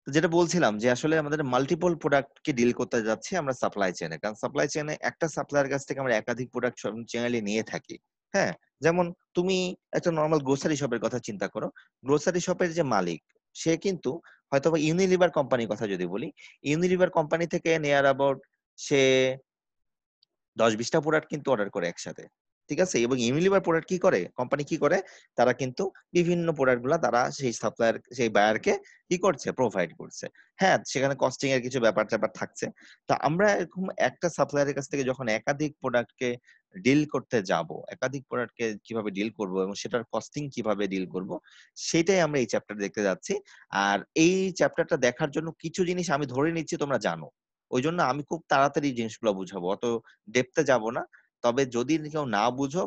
তো যেটা বলছিলাম যে আসলে আমাদের মাল্টিপল প্রোডাক্ট কে ডিল করতে যাচ্ছি আমরা সাপ্লাই চেইনে, কারণ সাপ্লাই চেইনে একটা সাপ্লায়ার কাছ থেকে আমরা একাধিক প্রোডাক্ট জেনারেলি নিয়ে থাকি। হ্যাঁ, যেমন তুমি একটা নর্মাল গ্রোসারি শপের কথা চিন্তা করো। গ্রোসারি শপের যে মালিক, সে কিন্তু হয়তো বা ইউনিলিভার কোম্পানির কথা যদি বলি, ইউনিলিভার কোম্পানি থেকে নিয়ার অ্যাবাউট সে 10-20টা প্রোডাক্ট কিন্তু অর্ডার করে একসাথে। ঠিক আছে, এবং ইউনিলিভার প্রোডাক্ট কি করে, কোম্পানি কি করে, তারা কিন্তু বিভিন্ন প্রোডাক্ট গুলা তারা সেই সাপ্লায়ার সেই বায়ারকে কি করছে, প্রোভাইড করছে। হ্যাঁ, সেখানে কস্টিং এর কিছু ব্যাপার ট্যাপার থাকছে। তো আমরা এরকম একটা সাপ্লায়ারের কাছ থেকে যখন একাধিক প্রোডাক্টকে ডিল করতে যাব, একাধিক প্রোডাক্টকে কিভাবে ডিল করব এবং সেটার কস্টিং কিভাবে ডিল করব, সেটাই আমরা এই চ্যাপ্টার দেখতে যাচ্ছি। আর এই চ্যাপ্টারটা দেখার জন্য কিছু জিনিস আমি ধরে নিচ্ছি তোমরা জানো, ওই জন্য আমি খুব তাড়াতাড়ি জিনিসগুলো বুঝাবো, অত ডেপথে যাব না। তবে যদি কেউ না বুঝো,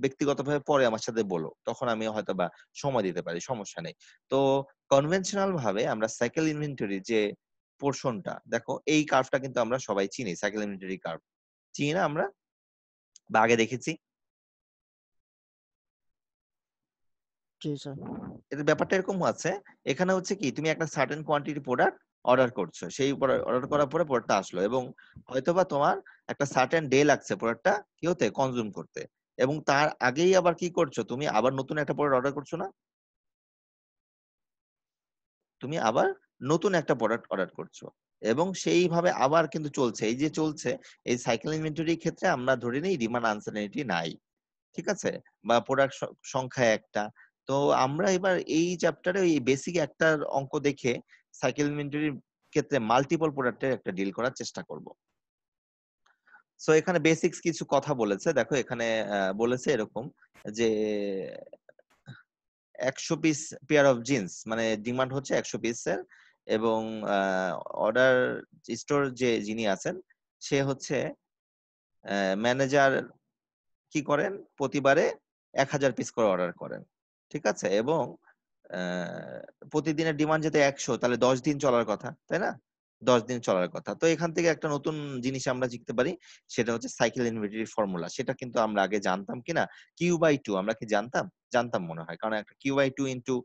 ব্যক্তিগতভাবে পরে আমার সাথে বলো, তখন আমি হয়তো বা সময় দিতে পারি, সমস্যা নেই। তো কনভেনশনাল ভাবে আমরা সাইকেল ইনভেন্টরি যে পোর্শনটা, দেখো এই কার্ভটা কিন্তু আমরা সবাই চিনি, সাইকেল ইনভেন্টরি কার্ভ চিনি না আমরা, বা আগে দেখেছি। জি স্যার। এর ব্যাপারটা এরকম আছে, এখানে হচ্ছে কি, তুমি একটা সার্টেন কোয়ান্টিটি প্রোডাক্ট অর্ডার করছো, সেই অর্ডার করার পরে প্রোডাক্টটা আসলো, এবং হয়তোবা তোমার একটা সার্টেন ডে লাগছে প্রোডাক্টটা কি হতে, কনজিউম করতে, এবং তার আগেই আবার কি করছো, তুমি আবার নতুন একটা প্রোডাক্ট অর্ডার করছো না, তুমি আবার নতুন একটা প্রোডাক্ট অর্ডার করছো, এবং সেইভাবে আবার কিন্তু চলছে, এই যে চলছে, এই সাইকেল ইনভেন্টরির ক্ষেত্রে আমরা ধরে নিই ডিমান্ড আনসার্টেনিটি নাই। ঠিক আছে, বা প্রোডাক্ট সংখ্যা একটা। তো আমরা এবার এই চ্যাপ্টারে এই বেসিক একটা অঙ্ক দেখে সাইকেল ইনভেন্টরির ক্ষেত্রে মাল্টিপল প্রোডাক্টের একটা ডিল করার চেষ্টা করব। সো এখানে বেসিক্স কিছু কথা বলেছে, দেখো এখানে বলেছে এরকম যে 100 পিস পেয়ার অফ জিন্স, মানে ডিমান্ড হচ্ছে 100 পিসের, এবং অর্ডার স্টোর যে যিনি আছেন, সে হচ্ছে ম্যানেজার, কি করেন প্রতিবারে 1000 পিস করে অর্ডার করেন। ঠিক আছে, এবং প্রতিদিনের ডিমান্ড যেতে 100, তাহলে 10 দিন চলার কথা, তাই না, 10 দিন চলার কথা। তো এখান থেকে একটা নতুন জিনিস আমরা শিখতে পারি, সেটা হচ্ছে সাইকেল ইনভেন্টরি ফর্মুলা। সেটা কিন্তু আমরা আগে জানতাম কিনা, Q/2 আমরা কি জানতাম, জানতাম মনে হয়, কারণ একটা Q/2 ইন্টু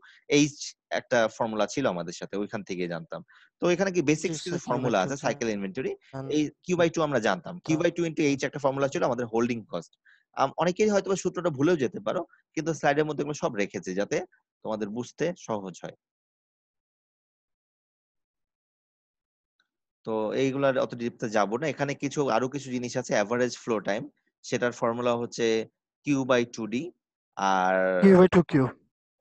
H একটা ফর্মুলা ছিল আমাদের সাথে, ওইখান থেকে জানতাম। তো এখানে কি জি বেসিক্স কিছু sir, Q by formula two আছে সাইকেল ইনভেন্টরি, এই জানতাম। Q/2 আমরা জানতাম, Q/2 ইন্টু H একটা ফর্মুলা ছিল আমাদের হোল্ডিং কস্ট। অনেকেই হয়তো বা সূত্রটা ভুলেও যেতে পারো, কিন্তু স্লাইডের মধ্যে এগুলো সব রেখেছি যাতে তোমাদের বুঝতে সহজ হয়। তো এইগুলার অত ডিপতে যাব না, এখানে কিছু আরো কিছু জিনিস আছে। এভারেজ ফ্লো টাইম, সেটার ফর্মুলা হচ্ছে Q/2D। আর কিউ বাই টু কিউ।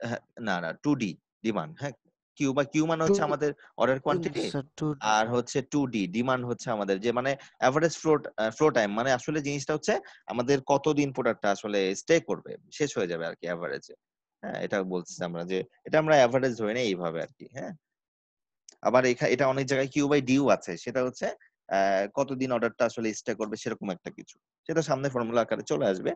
হ্যাঁ, না না, 2D ডিমান্ড, হ্যাঁ, কিউ মানে হচ্ছে আমাদের অর্ডার কোয়ান্টিটি, স্যার টু। আর হচ্ছে 2D ডিমান্ড হচ্ছে আমাদের যে মানে এভারেজ ফ্লো টাইম, মানে আসলে জিনিসটা হচ্ছে আমাদের কতদিন প্রোডাক্টটা আসলে স্টে করবে, শেষ হয়ে যাবে আর কি এভারেজে। হ্যাঁ, এটা বলছি আমরা যে এটা আমরা এভারেজ ধরে নেই এইভাবে আর কি। হ্যাঁ, আবার এটা অনেক জায়গায় Q/Dও আছে, সেটা হচ্ছে কতদিন অর্ডারটা আসলে স্টে করবে, সেরকম একটা কিছু, সেটা সামনে ফর্মুলা আকারে চলে আসবে।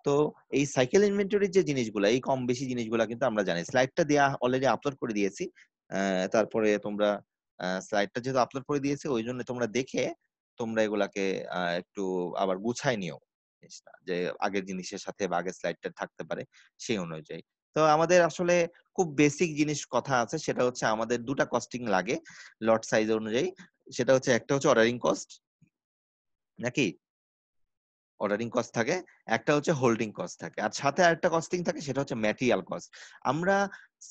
তো এই সাইকেল ইনভেন্টরির যে জিনিসগুলো, এই কম বেশি জিনিসগুলো কিন্তু আমরা জানি। স্লাইডটা দেয়া অলরেডি আপলোড করে দিয়েছি। তারপরে তোমরা স্লাইডটা যেহেতু আপলোড করে দিয়েছি, ওই জন্য তোমরা দেখে তোমরা এগুলাকে একটু আবার গুছাই নিও জিনিসটা, যে আগের জিনিসের সাথে বা আগের স্লাইডটা থাকতে পারে সেই অনুযায়ী। তো আমাদের আসলে খুব বেসিক জিনিস কথা আছে, সেটা হচ্ছে আমাদের দুটা কস্টিং লাগে লট সাইজ অনুযায়ী। সেটা হচ্ছে একটা হচ্ছে অর্ডারিং কস্ট, নাকি অর্ডারিং কস্ট থাকে, একটা হচ্ছে হোল্ডিং কস্ট থাকে, আর সাথে আরেকটা কস্টিং থাকে, সেটা হচ্ছে ম্যাটেরিয়াল কস্ট। আমরা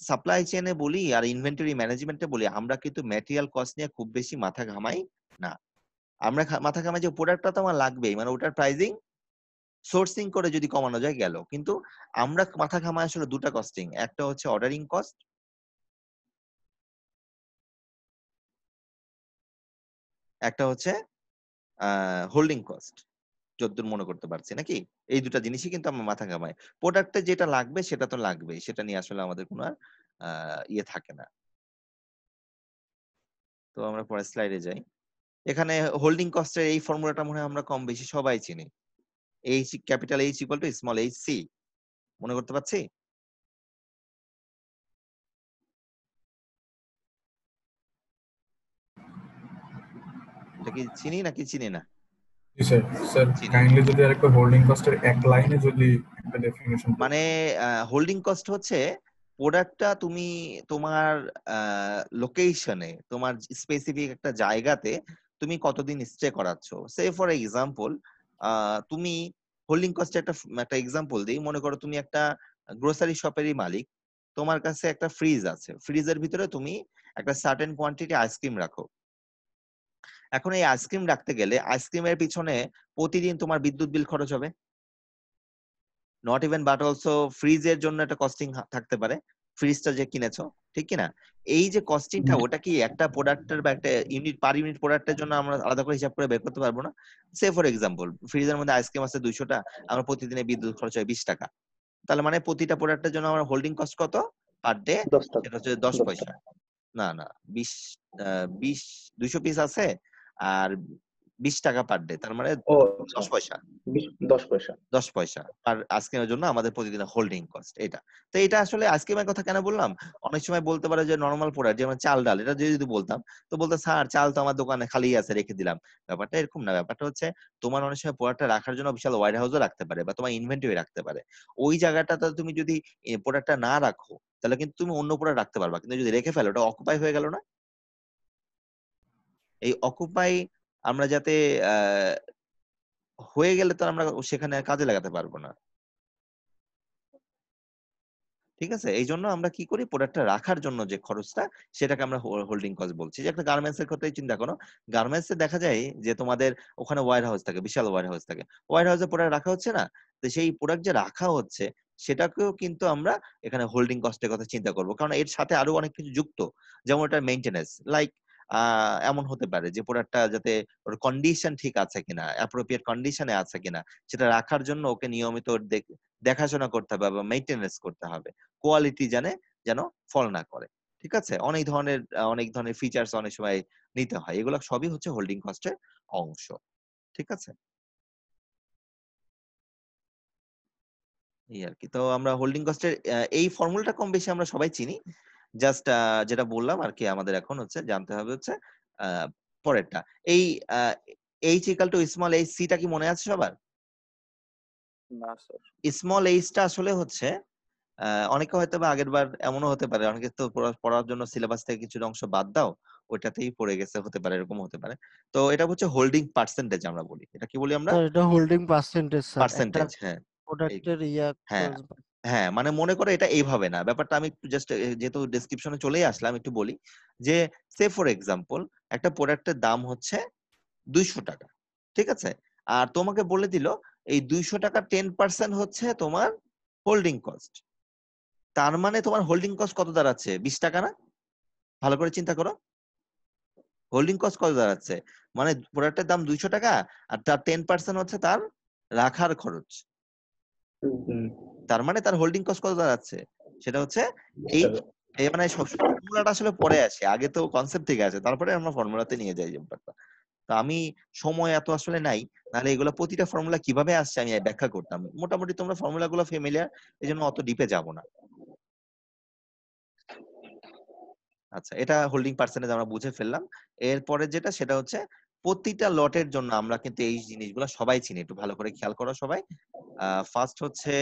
সাপ্লাই চেইনে বলি আর ইনভেন্টরি ম্যানেজমেন্টে বলি, আমরা কিন্তু ম্যাটেরিয়াল কস্ট নিয়ে খুব বেশি মাথা ঘামাই না। আমরা মাথা ঘামাই যে প্রোডাক্টটা তো আমার লাগবেই, মানে ওটার প্রাইসিং সোর্সিং করে যদি কমানো যায় গেল। কিন্তু আমরা মাথা ঘামাই আসলে দুটা কস্টিং, একটা হচ্ছে অর্ডারিং কস্ট, একটা হচ্ছে হোল্ডিং কস্ট, যতদূর মনে করতে পারছি, নাকি এই দুটা জিনিসই কিন্তু আমার মাথা ঘামায়। প্রোডাক্টে যেটা লাগবে সেটা তো লাগবেই, সেটা নিয়ে আসলে আমাদের কোনো আর ইয়ে থাকে না। তো আমরা পরের স্লাইডে যাই। এখানে হোল্ডিং কস্টের এই ফর্মুলাটা মনে হয় আমরা কম বেশি সবাই চিনি, H capital H equal to small h c, মনে করতে পারছি? এটা কি চিনি নাকি চিনি না? জি স্যার। স্যার চিনি। কাইন্ডলি যদি আরেকটা হোল্ডিং কস্টের এক লাইনে যদি একটা ডেফিনিশন মানে হোল্ডিং কস্ট হচ্ছে প্রোডাক্টটা তুমি তোমার লোকেশনে, তোমার স্পেসিফিক একটা জায়গাতে তুমি কতদিন স্টে করাচ্ছ। সে ফর এক্সাম্পল, তুমি হোল্ডিং কস্টে একটা একটা এক্সাম্পল দিই। মনে করো তুমি একটা গ্রোসারি শপেরই মালিক, তোমার কাছে একটা ফ্রিজ আছে, ফ্রিজের ভিতরে তুমি একটা সার্টেন কোয়ান্টিটি আইসক্রিম রাখো। এখন এই আইসক্রিম রাখতে গেলে আইসক্রিমের পিছনে প্রতিদিন তোমার বিদ্যুৎ বিল খরচ হবে, নট ইভেন বাট অলসো ফ্রিজের জন্য একটা কস্টিং থাকতে পারে, ফ্রিজটা যে কিনেছো, ঠিক কিনা? এই যে কস্টিংটা, ওটা কি একটা প্রোডাক্টের বা একটা ইউনিট পার ইউনিট প্রোডাক্টের জন্য আমরা আলাদা করে হিসাব করে বের করতে পারবো না? সে ফর এক্সাম্পল, ফ্রিজের মধ্যে আইসক্রিম আছে 200টা, আমার প্রতিদিনে বিদ্যুৎ খরচ হয় 20 টাকা। তাহলে মানে প্রতিটা প্রোডাক্টের জন্য আমার হোল্ডিং কস্ট কত পার ডে? 10 টাকা। সেটা হচ্ছে 10 10 পয়সা। টাকা। না না, 20 200 পিস আছে আর 20 টাকা পার ডে, তার মানে ও আচ্ছা, 10 পয়সা। 10 পয়সা। 10 পয়সা আর আইসক্রিমের জন্য আমাদের প্রতিদিন হোল্ডিং কস্ট এটা। তো এটা আসলে আইসক্রিমের কথা কেন বললাম? অনেক সময় বলতে পারে যে নরমাল প্রোডাক্ট যেমন চাল ডাল, এটা যদি বলতাম তো বলতো স্যার চাল তো আমার দোকানে খালি আছে রেখে দিলাম। ব্যাপারটা এরকম না, ব্যাপারটা হচ্ছে তোমার অনেক সময় প্রোডাক্টটা রাখার জন্য বিশাল ওয়্যার হাউসও রাখতে পারে বা তোমার ইনভেন্টরি রাখতে পারে। ওই জায়গাটাতে তুমি যদি প্রোডাক্টটা না রাখো তাহলে কিন্তু তুমি অন্য প্রোডাক্ট রাখতে পারবা, কিন্তু যদি রেখে ফেলো ওটা অকুপাই হয়ে গেল না? এই অকুপাই আমরা যাতে আহ হয়ে গেলে তো আমরা সেখানে আর কাজে লাগাতে পারবো না। ঠিক আছে, এই জন্য আমরা কি করি, প্রোডাক্টটা রাখার জন্য যে খরচটা সেটাকে আমরা হোল্ডিং কস্ট বলছি। যে একটা গার্মেন্টস এর কথাই চিন্তা করো, গার্মেন্টস এ দেখা যায় যে তোমাদের ওখানে ওয়্যার হাউস থাকে, বিশাল ওয়্যার হাউস থাকে, ওয়্যার হাউসে প্রোডাক্ট রাখা হচ্ছে না, তো সেই প্রোডাক্ট যে রাখা হচ্ছে সেটাকেও কিন্তু আমরা এখানে হোল্ডিং কস্টের কথা চিন্তা করব, কারণ এর সাথে আরো অনেক কিছু যুক্ত। যেমন এটার মেইনটেনেন্স, লাইক এমন হতে পারে যে প্রোডাক্টটা যাতে ওর কন্ডিশন ঠিক আছে কিনা, অ্যাপ্রোপ্রিয়েট কন্ডিশনে আছে কিনা, সেটা রাখার জন্য ওকে নিয়মিত দেখাশোনা করতে হবে বা মেইনটেনেন্স করতে হবে, কোয়ালিটি যেন ফল না করে। ঠিক আছে, অনেক ধরনের ফিচার্স অনেক সময় নিতে হয়, এগুলো সবই হচ্ছে হোল্ডিং কস্টের অংশ। ঠিক আছে, এই আর কি। তো আমরা হোল্ডিং কস্টের এই ফর্মুলাটা কম বেশি আমরা সবাই চিনি। জাস্ট যেটা বললাম আর কি, আমাদের এখন হচ্ছে জানতে হবে হচ্ছে আহ, পরেরটা। এই H equal to small H সিটা কি মনে আছে সবার? না স্যার। স্মল এইচটা আসলে হচ্ছে অনেকে হয়তো বা আগের বার এমনও হতে পারে, অনেকে তো পড়ার জন্য সিলেবাস থেকে কিছু অংশ বাদ দাও, ওইটাতেই পড়ে গেছে, হতে পারে, এরকম হতে পারে। তো এটা হচ্ছে হোল্ডিং পার্সেন্টেজ আমরা বলি, এটা কি বলি আমরা? স্যার এটা হোল্ডিং পার্সেন্টেজ স্যার, একটা পার্সেন্টেজ, হ্যাঁ। এই প্রোডাক্টের ইয়া হ্যাঁ হ্যাঁ, মানে মনে করো এটা এইভাবে না, ব্যাপারটা আমি একটু জাস্ট যেহেতু ডেসক্রিপশনে চলেই আসলাম একটু বলি যে সে ফর এক্সাম্পল একটা প্রোডাক্টের দাম হচ্ছে 200 টাকা, ঠিক আছে? আর তোমাকে বলে দিল এই 200 টাকা 10% হচ্ছে তোমার হোল্ডিং কস্ট। তার মানে তোমার হোল্ডিং কস্ট কত দাঁড়াচ্ছে? 20 টাকা না? ভালো করে চিন্তা করো, হোল্ডিং কস্ট কত দাঁড়াচ্ছে? মানে প্রোডাক্টের দাম 200 টাকা আর তার 10% হচ্ছে তার রাখার খরচ। তার মানে তার হোল্ডিং কস্ট কত দাঁড়াচ্ছে? সেটা হচ্ছে 20 এই টাকা। এই মানে ফর্মুলাটা আসলে পরে আসে, আগে তো কনসেপ্ট থেকে আছে, তারপরে আমরা ফর্মুলাতে নিয়ে যাই ব্যাপারটা। তো আমি সময় এত আসলে নাই, নাহলে এগুলো প্রতিটা ফর্মুলা কিভাবে আসছে আমি ব্যাখ্যা করতাম। মোটামুটি তোমরা ফর্মুলা গুলো ফেমিলিয়ার, এই জন্য অত ডিপে যাব না। আচ্ছা, এটা হোল্ডিং পার্সেন্টেজ আমরা বুঝে ফেললাম। এরপরে যেটা সেটা হচ্ছে প্রতিটা লটের জন্য আমরা কিন্তু এই জিনিসগুলো সবাই চিনি, একটু ভালো করে খেয়াল করো সবাই। ফার্স্ট হচ্ছে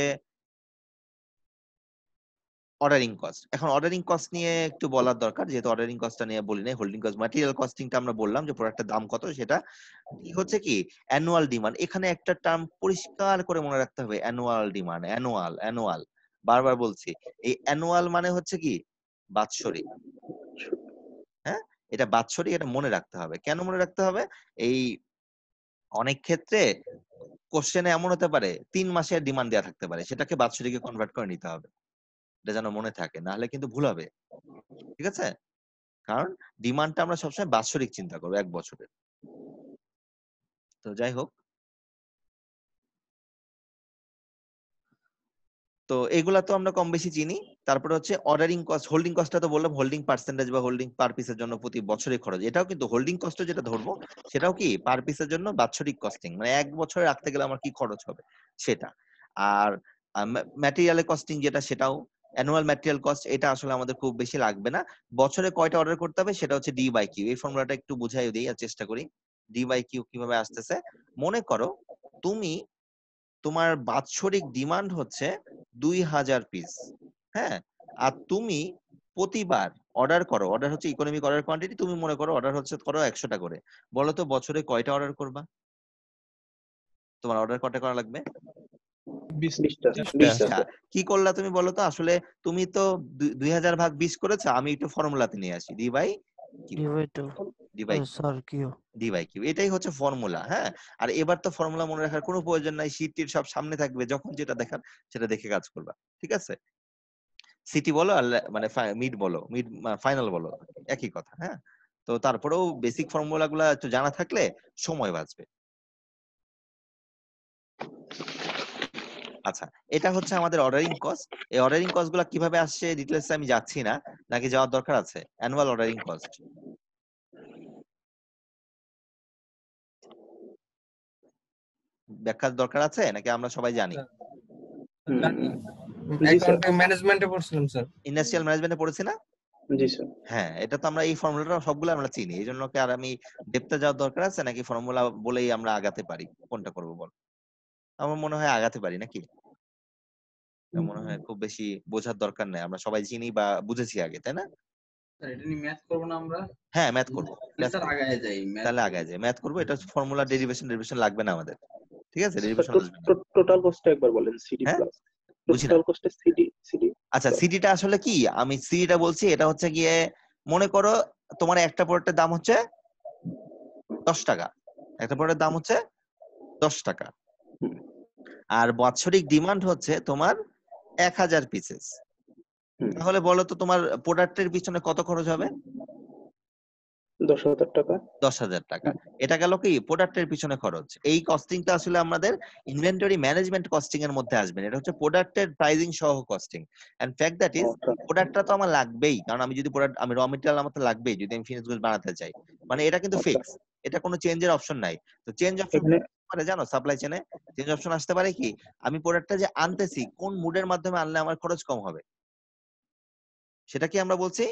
অর্ডারিং কস্ট। এখন অর্ডারিং কস্ট নিয়ে একটু বলার দরকার, যেহেতু অর্ডারিং কস্টটা নিয়ে বলি নাই। হোল্ডিং কস্ট, ম্যাটেরিয়াল কস্টিংটা আমরা বললাম যে প্রোডাক্টের দাম কত, সেটা কি হচ্ছে কি অ্যানুয়াল ডিমান্ড। এখানে একটা টার্ম পরিষ্কার করে মনে রাখতে হবে, অ্যানুয়াল ডিমান্ড, অ্যানুয়াল অ্যানুয়াল, বারবার বলছি। এই অ্যানুয়াল মানে হচ্ছে কি বাৎসরিক। হ্যাঁ, এটা বাৎসরিক, এটা মনে রাখতে হবে। কেন মনে রাখতে হবে? এই অনেক ক্ষেত্রে কোশ্চেনে এমন হতে পারে 3 মাসের ডিমান্ড দেওয়া থাকতে পারে, সেটাকে বাৎসরিকে কনভার্ট করে নিতে হবে, এটা যেন মনে থাকে, না হলে কিন্তু ভুল হবে। ঠিক আছে, কারণ ডিমান্ডটা আমরা সবসময় বাৎসরিক চিন্তা করবো, 1 বছরের। তো যাই হোক, তো এগুলা তো আমরা কম বেশি চিনি। তারপরে হচ্ছে অর্ডারিং কস্ট, হোল্ডিং কস্টটা তো বললাম হোল্ডিং পার্সেন্টেজ বা হোল্ডিং পার পিসের জন্য প্রতি বছরে খরচ। এটাও কিন্তু হোল্ডিং কস্ট যেটা ধরবো সেটাও কি পার পিসের জন্য বাৎসরিক কস্টিং, মানে 1 বছরে রাখতে গেলে আমার কি খরচ হবে সেটা। আর ম্যাটেরিয়ালের কস্টিং যেটা, সেটাও অ্যানুয়াল ম্যাটেরিয়াল কস্ট, এটা আসলে আমাদের খুব বেশি লাগবে না। বছরে কয়টা অর্ডার করতে হবে সেটা হচ্ছে ডি বাই কিউ। এই ফর্মুলাটা একটু বুঝাই দিই আর চেষ্টা করি, ডি বাই কিউ কিভাবে আসতেছে। মনে করো তুমি, তোমার বাৎসরিক ডিমান্ড হচ্ছে 2000 পিস, হ্যাঁ? আর তুমি প্রতিবার অর্ডার করো, অর্ডার হচ্ছে ইকোনমিক অর্ডার কোয়ান্টিটি, তুমি মনে করো অর্ডার হচ্ছে করো 100টা করে, বলো তো বছরে কয়টা অর্ডার করবা? তোমার অর্ডার কয়টা করা লাগবে? 20টা 20টা। কি করলা তুমি বলো তো? আসলে তুমি তো 2000 ভাগ 20 করেছো, আমি একটু ফর্মুলাতে নিয়ে আসি, D by Q, D by sir Q, D by Q, এটাই হচ্ছে ফর্মুলা। হ্যাঁ, আর এবার তো ফর্মুলা মনে রাখার কোনো প্রয়োজন নাই, শীট টিট সব সামনে থাকবে, যখন যেটা দেখার সেটা দেখে কাজ করবা। ঠিক আছে, সিটি বলো আর মানে মিড বলো, মিড ফাইনাল বলো, একই কথা। হ্যাঁ, তো তারপরেও বেসিক ফর্মুলা গুলা একটু জানা থাকলে সময় বাঁচবে। আচ্ছা, এটা হচ্ছে আমাদের অর্ডারিং কস্ট। এই অর্ডারিং কস্ট গুলা কিভাবে আসছে ডিটেলসে আমি যাচ্ছি না, নাকি যাওয়ার দরকার আছে? অ্যানুয়াল অর্ডারিং কস্ট ব্যাখ্যার দরকার আছে নাকি আমরা সবাই জানি? অ্যাকাউন্টিং ম্যানেজমেন্টে পড়ছিলাম স্যার। ইন্ডাস্ট্রিয়াল ম্যানেজমেন্টে পড়েছি না? জি স্যার। হ্যাঁ, এটা তো আমরা এই ফর্মুলাটা সবগুলো আমরা চিনি, এই জন্য কি আর আমি ডেপথে যাওয়ার দরকার আছে, নাকি ফর্মুলা বলেই আমরা আগাতে পারি? কোনটা করবো বল? আমার মনে হয় আগাতে পারি, নাকি? আমার মনে হয় খুব বেশি বোঝার দরকার নাই, আমরা সবাই চিনি বা বুঝেছি আগে, তাই না? স্যার এটা নিয়ে ম্যাথ করব না আমরা? হ্যাঁ, ম্যাথ করবো। স্যার আগায় যাই তাহলে আগায় যাই, ম্যাথ করবো। এটা ফর্মুলা ডেরিভেশন লাগবে না আমাদের, ঠিক আছে? ডেরিভেশন আসবে না। টোটাল কস্টটা একবার বলেন, সিডি হ্যাঁ, প্লাস বুঝি না। টোটাল কস্টে সিডি। আচ্ছা, সিডিটা আসলে কি? আমি সিডিটা বলছি, এটা হচ্ছে গিয়ে মনে করো তোমার একটা প্রোডাক্টের দাম হচ্ছে 10 টাকা, একটা প্রোডাক্টের দাম হচ্ছে 10 টাকা, আর বাৎসরিক ডিমান্ড হচ্ছে তোমার 1000 পিসেস। তাহলে বলো তো তোমার প্রোডাক্টের পিছনে কত খরচ হবে? 10,000 টাকা। 10,000 টাকা। এটা গেল কি প্রোডাক্টের পিছনে খরচ। এই কস্টিংটা আসলে আমাদের ইনভেন্টরি ম্যানেজমেন্ট কস্টিং এর মধ্যে আসবে না, এটা হচ্ছে প্রোডাক্টের প্রাইসিং সহ costing. And fact that is প্রোডাক্টটা তো আমার লাগবেই, কারণ আমি যদি প্রোডাক্ট, আমি র মেটেরিয়াল আমার তো লাগবেই যদি আমি ফিনিশ গুডস বানাতে চাই, মানে এটা কিন্তু ফিক্স, এটা কোনো চেঞ্জের অপশন নাই। তো চেঞ্জ অপশন পারে জানো সাপ্লাই চেনে? চেঞ্জ অপশন আসতে পারে কি, আমি প্রোডাক্টটা যে আনতেছি কোন মুডের মাধ্যমে আনলে আমার খরচ কম হবে, সেটা কি আমরা বলছি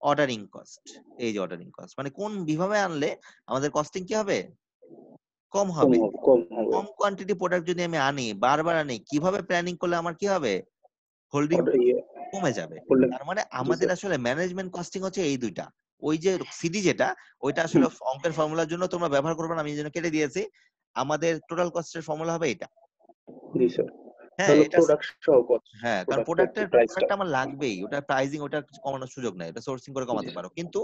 অর্ডারিং কস্ট। এই যে অর্ডারিং কস্ট মানে কোন বিভাবে আনলে আমাদের কস্টিং কি হবে, কম হবে। কম কোয়ান্টিটি প্রোডাক্ট যদি আমি আনি, বারবার আনি, কিভাবে প্ল্যানিং করলে আমার কি হবে, হোল্ডিং কমে যাবে। তার মানে আমাদের আসলে ম্যানেজমেন্ট কস্টিং হচ্ছে এই দুইটা। ওই যে সিডি যেটা, ওইটা আসলে অঙ্কের ফর্মুলার জন্য তোমরা ব্যবহার করবে না, আমি এই জন্য কেটে দিয়েছি। আমাদের টোটাল কস্টের ফর্মুলা হবে এটা। জি স্যার। হ্যাঁ, এটা হ্যাঁ, কারণ প্রোডাক্ট আমার লাগবেই, ওটা প্রাইসিং ওটা কমানোর সুযোগ নাই, এটা সোর্সিং করে কমাতে পারো, কিন্তু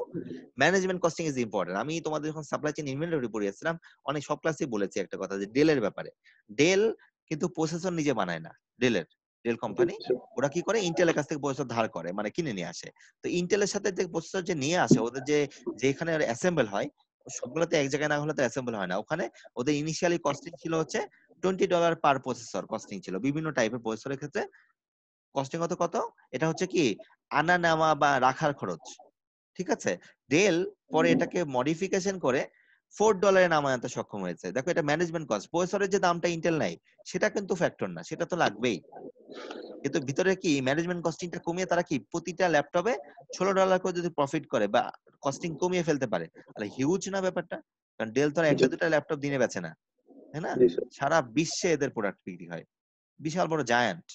ম্যানেজমেন্ট কস্টিং ইজ ইম্পর্টেন্ট। আমি তোমাদের যখন সাপ্লাই চেইন ইনভেন্টরি পড়িয়েছিলাম, অনেক সব ক্লাসেই বলেছি একটা কথা, যে ডেলের ব্যাপারে। ডেল কিন্তু প্রসেসর নিজে বানায় না, ডেল কোম্পানি ওরা কি করে, ইন্টেলের কাছ থেকে প্রসেসর ধার করে, মানে কিনে নিয়ে আসে। তো ইন্টেলের সাথে যে প্রসেসর যে নিয়ে আসে, ওদের যে যেখানে অ্যাসেম্বল হয়, সবগুলোতে এক জায়গায় না হলে তো অ্যাসেম্বল হয় না, ওখানে ওদের ইনিশিয়ালি কস্টিং ছিল হচ্ছে $20 পার প্রসেসর কস্টিং ছিল। বিভিন্ন টাইপের প্রসেসরের ক্ষেত্রে কস্টিং কত, এটা হচ্ছে কি আনা নেওয়া বা রাখার খরচ। ঠিক আছে, ডেল পরে এটাকে মডিফিকেশন করে $4 নামায় আনতে সক্ষম হয়েছে। দেখো, এটা ম্যানেজমেন্ট কস্ট। প্রসেসরের যে দামটা ইন্টেল নাই, সেটা কিন্তু ফ্যাক্টর না, সেটা তো লাগবেই, কিন্তু ভিতরে কি ম্যানেজমেন্ট কস্টিংটা কমিয়ে তারা কি প্রতিটা ল্যাপটপে $16 করে যদি প্রফিট করে বা কস্টিং কমিয়ে ফেলতে পারে, তাহলে হিউজ না ব্যাপারটা? কারণ ডেল তো একটা দুটা ল্যাপটপ দিনে বেচে না, তাই না? সারা বিশ্বে এদের প্রোডাক্ট বিক্রি হয়, বিশাল বড় জায়ান্ট।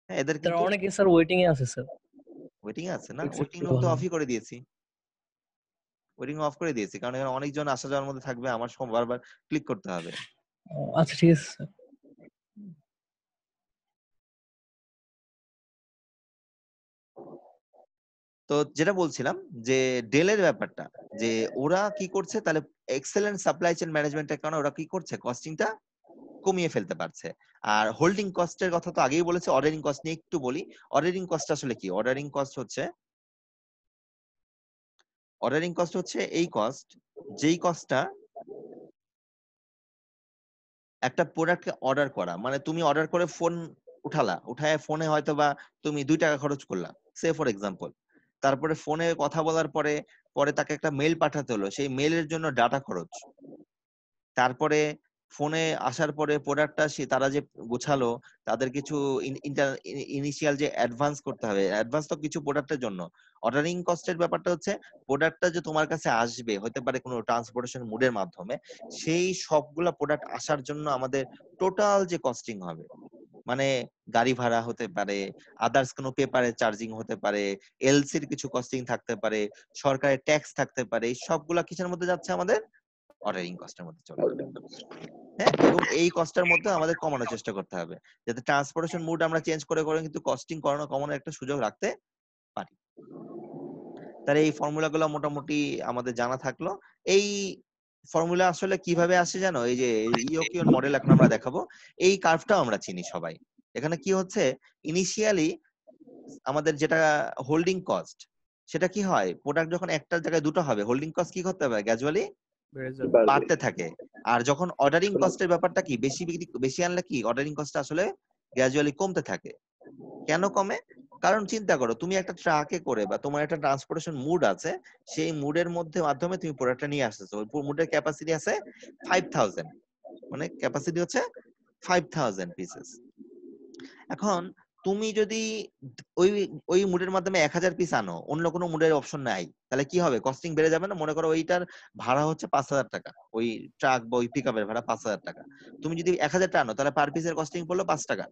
হ্যাঁ, এদের কিন্তু অনেকে স্যার ওয়েটিং এ আছে স্যার। ওয়েটিং আছে না? ওয়েটিং তো অফই করে দিয়েছি, ওয়েটিং অফ করে দিয়েছি, কারণ এখানে অনেকজন আসা যাওয়ার মধ্যে থাকবে, আমার সব বারবার ক্লিক করতে হবে। আচ্ছা ঠিক আছে স্যার। তো যেটা বলছিলাম যে ডেলের ব্যাপারটা, যে ওরা কি করছে তাহলে, এক্সেলেন্ট সাপ্লাই চেইন ম্যানেজমেন্টের কারণে ওরা কি করছে, কস্টিংটা কমিয়ে ফেলতে পারছে। আর হোল্ডিং কস্টের কথা তো আগেই বলেছে, অর্ডারিং কস্ট নিয়ে একটু বলি। অর্ডারিং কস্ট আসলে কি? অর্ডারিং কস্ট হচ্ছে এই কস্ট, যেই কস্টটা একটা প্রোডাক্টকে অর্ডার করা, মানে তুমি অর্ডার করে ফোন উঠায় ফোনে হয়তো বা তুমি $2 খরচ করলা, সে ফর এক্সাম্পল। তারপরে ফোনে কথা বলার পরে পরে তাকে একটা মেল পাঠাতে হলো, সেই মেলের জন্য ডাটা খরচ। তারপরে ফোনে আসার পরে প্রোডাক্টটা তারা যে গোছালো, তাদের কিছু ইনিশিয়াল যে অ্যাডভান্স করতে হবে, অ্যাডভান্স তো কিছু প্রোডাক্টের জন্য। অর্ডারিং কস্টের ব্যাপারটা হচ্ছে প্রোডাক্টটা যে তোমার কাছে আসবে, হতে পারে কোনো ট্রান্সপোর্টেশন মুডের মাধ্যমে, সেই সবগুলা প্রোডাক্ট আসার জন্য আমাদের টোটাল যে কস্টিং হবে, মানে গাড়ি ভাড়া হতে পারে, আদার্স কোনো পেপারের চার্জিং হতে পারে, এলসির কিছু কস্টিং থাকতে পারে, সরকারের ট্যাক্স থাকতে পারে, এই সবগুলা কিসের মধ্যে যাচ্ছে? আমাদের অর্ডারিং কস্টের মধ্যে চলে যাবে। হ্যাঁ, এবং এই কস্টের মধ্যে আমাদের কমানোর চেষ্টা করতে হবে, যাতে ট্রান্সপোর্টেশন মুড আমরা চেঞ্জ করে করে কিন্তু কস্টিং কমানোর একটা সুযোগ রাখতে পারি। তাহলে এই ফর্মুলাগুলো মোটামুটি আমাদের জানা থাকলো। এই ফর্মুলা আসলে কিভাবে আসে জানো? এই যে ইওকিউ মডেল এখন আমরা দেখাবো, এই কার্ভটাও আমরা চিনি সবাই। এখানে কি হচ্ছে, ইনিশিয়ালি আমাদের যেটা হোল্ডিং কস্ট, সেটা কি হয়, প্রোডাক্ট যখন একটা জায়গায় দুটো হবে, হোল্ডিং কস্ট কি করতে হবে, গ্র্যাজুয়ালি বাড়তে থাকে। আর যখন অর্ডারিং কস্টের ব্যাপারটা কি, বেশি আনলে কি অর্ডারিং কস্ট আসলে গ্র্যাজুয়ালি কমতে থাকে। কেন কমে? কারণ চিন্তা করো, তুমি একটা ট্রাকে করে বা তোমার একটা ট্রান্সপোর্টেশন মুড আছে, সেই মুডের মাধ্যমে তুমি প্রোডাক্টটা নিয়ে আসতেছো, ওই মুডের ক্যাপাসিটি আছে 5000, মানে ক্যাপাসিটি হচ্ছে 5000 পিসেস। এখন তুমি যদি ওই ওই মুডের মাধ্যমে 1000 পিস আনো, অন্য কোনো মুডের অপশন নাই, তাহলে কি হবে, কস্টিং বেড়ে যাবে না? মনে করো ওইটার ভাড়া হচ্ছে 5000 টাকা, ওই ট্রাক বা ওই পিকআপের ভাড়া 5000 টাকা। তুমি যদি 1000টা আনো, তাহলে পার পিসের কস্টিং পড়লো 5 টাকা।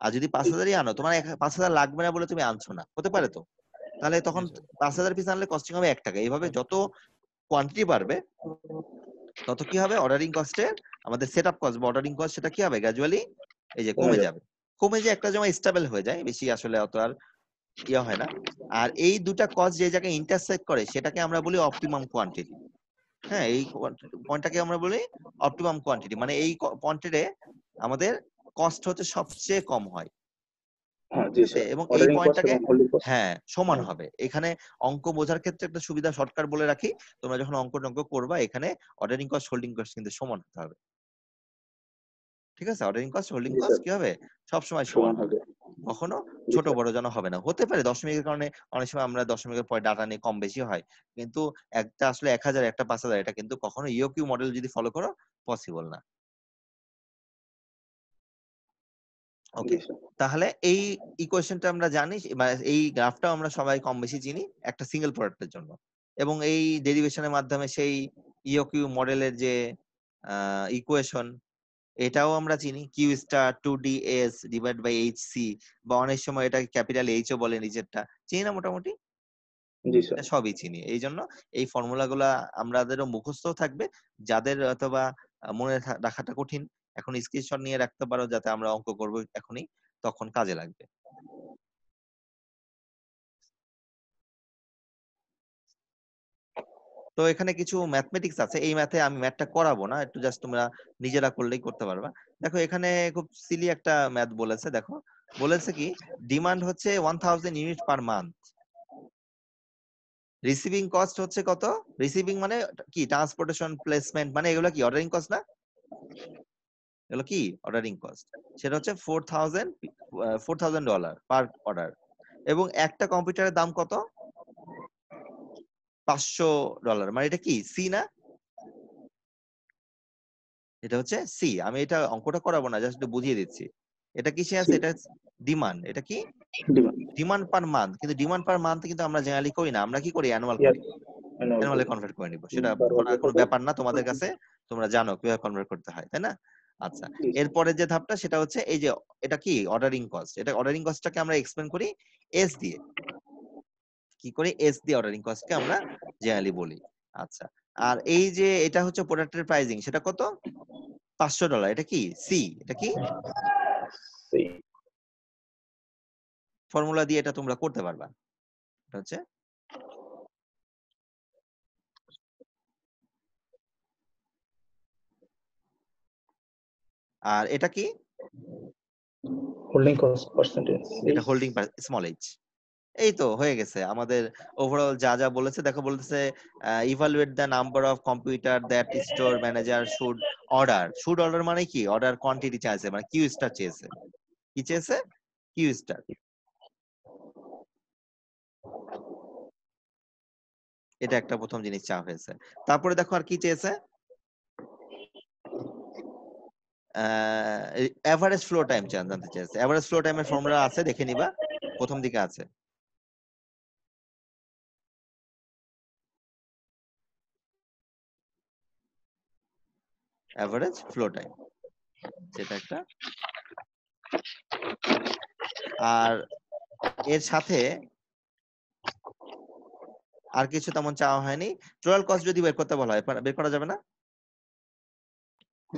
আর যদি 5000ই আনো, তোমার 5000 লাগবে না বলে তুমি আনছো না, হতে পারে তো, তাহলে তখন 5000 পিস আনলে কস্টিং হবে 1 টাকা। এইভাবে যত কোয়ান্টিটি বাড়বে, তত কি হবে, অর্ডারিং কস্টের আমাদের সেটআপ কস্ট বা অর্ডারিং কস্ট, সেটা কি হবে, গ্র্যাজুয়ালি এই যে কমে যাবে। কমে যে একটা সময় স্টেবল হয়ে যায়, বেশি আসলে অত আর ইয়ে হয় না। আর এই দুটা কস্ট যে জায়গায় ইন্টারসেক্ট করে, সেটাকে আমরা বলি অপটিমাম কোয়ান্টিটি। হ্যাঁ, এই পয়েন্টটাকে আমরা বলি অপটিমাম কোয়ান্টিটি, মানে এই পয়েন্টে আমাদের কস্ট হচ্ছে সবচেয়ে কম হয়। হ্যাঁ ঠিক জি আছে, স্যার, এবং এই অর্ডারিং কস্ট পয়েন্টটাকে এবং হোল্ডিং কস্ট হ্যাঁ সমান হবে। এখানে অঙ্ক বোঝার ক্ষেত্রে একটা সুবিধা শর্টকাট বলে রাখি, তোমরা যখন অঙ্ক করবা, এখানে অর্ডারিং কস্ট হোল্ডিং কস্ট কিন্তু সমান হতে হবে। ঠিক আছে, অর্ডারিং কস্ট হোল্ডিং জি কস্ট স্যার কি হবে, সবসময় সমান সমান হবে, হবে। কখনো জি ছোট স্যার বড় যেন হবে না। হতে পারে দশমিকের কারণে অনেক সময় আমরা দশমিকের পরে ডাটা নিয়ে কম বেশি হয়, কিন্তু একটা আসলে 1000 একটা 5000, এটা কিন্তু কখনো ইওকিউ মডেল যদি ফলো করো পসিবল না। ওকে, জি স্যার তাহলে এই ইকুয়েশনটা আমরা জানি, মানে এই গ্রাফটাও আমরা সবাই কম বেশি চিনি একটা সিঙ্গেল প্রোডাক্টের জন্য, এবং এই ডেরিভেশনের মাধ্যমে সেই ইওকিউ মডেলের যে ইকুয়েশন, এটাও আমরা চিনি, Q star 2ds divide by HC, বা অনেক সময় এটা ক্যাপিটাল এইচও বলে নিচেরটা, চিনি না মোটামুটি? জি স্যার এটা সবই চিনি। এই জন্য এই ফর্মুলা গুলা আমাদেরও মুখস্থ থাকবে, যাদের অথবা মনে রাখাটা কঠিন, এখন স্ক্রিনশট নিয়ে রাখতে পারো, যাতে আমরা অঙ্ক করবো এখনই, তখন কাজে লাগবে। তো এখানে কিছু ম্যাথমেটিক্স আছে, এই আমি ম্যাথটা করাবো না, একটু জাস্ট তোমরা নিজেরা করলেই করতে পারবা। দেখো এখানে খুব সিলি একটা ম্যাথ বলেছে, দেখো বলেছে কি, ডিমান্ড হচ্ছে 1000 unit per month, receiving cost হচ্ছে কত, রিসিভিং মানে কি, ট্রান্সপোর্টেশন, প্লেসমেন্ট, মানে এগুলো কি অর্ডারিং কস্ট না, এগুলো কি অর্ডারিং কস্ট, সেটা হচ্ছে $4000 পার অর্ডার, এবং একটা কম্পিউটারের দাম কত, $500, মানে এটা কি সি না, এটা হচ্ছে সি। আমি এটা অঙ্কটা করাবো না, জাস্ট বুঝিয়ে দিচ্ছি। এটা কিসে আছে, এটা ডিমান্ড, এটা কি ডিমান্ড ডিমান্ড পার মান্থ, কিন্তু ডিমান্ড পার মান্থ কিন্তু আমরা জেনারেলি করি না, আমরা কি করি, অ্যানুয়াল ইয়ার করি, অ্যানুয়াল অ্যানুয়ালে করি কনভার্ট করে নিব, সেটা পার করার কোনো বছর ব্যাপার না তোমাদের কাছে, তোমরা জানো কিভাবে কনভার্ট করতে হয়, তাই না? আচ্ছা, জি স্যার এরপরে যে ধাপটা, সেটা হচ্ছে এই যে এটা কি অর্ডারিং কস্ট, এটা অর্ডারিং কস্টটাকে আমরা এক্সপ্লেন করি এস দিয়ে, কি করি, এস দিয়ে অর্ডারিং কস্টকে আমরা জেনারেলি বলি। আচ্ছা, আর এই যে এটা হচ্ছে প্রোডাক্টের প্রাইসিং, সেটা কত, $500, এটা কি সি, এটা কি সেই ফর্মুলা দিয়ে এটা তোমরা করতে পারবা, এটা হচ্ছে আর এটা কি, হোল্ডিং কস্ট পার্সেন্টেজ এটা হোল্ডিং স্মল এইচ। এই তো হয়ে গেছে আমাদের ওভারঅল যা যা বলেছে। দেখো বলতেছে evaluate the number of computer that store manager should order. Should order মানে কি, অর্ডার কোয়ান্টিটি চাইছে, মানে কিউ স্টার চেয়েছে, কি চেয়েছে, কিউ স্টার। এটা একটা প্রথম জিনিস চাওয়া হয়েছে। তারপরে দেখো আর কি চেয়েছে, এভারেজ ফ্লো টাইম জানতে চেয়েছে। এভারেজ ফ্লো টাইমের ফর্মুলা আছে, দেখে নিবা, প্রথম দিকে আছে, এভারেজ ফ্লো টাইম, সেটা একটা আর এর সাথে আর কিছু তেমন চাওয়া হয়নি। টোটাল কস্ট যদি বের করতে বলা হয় বের করা যাবে না?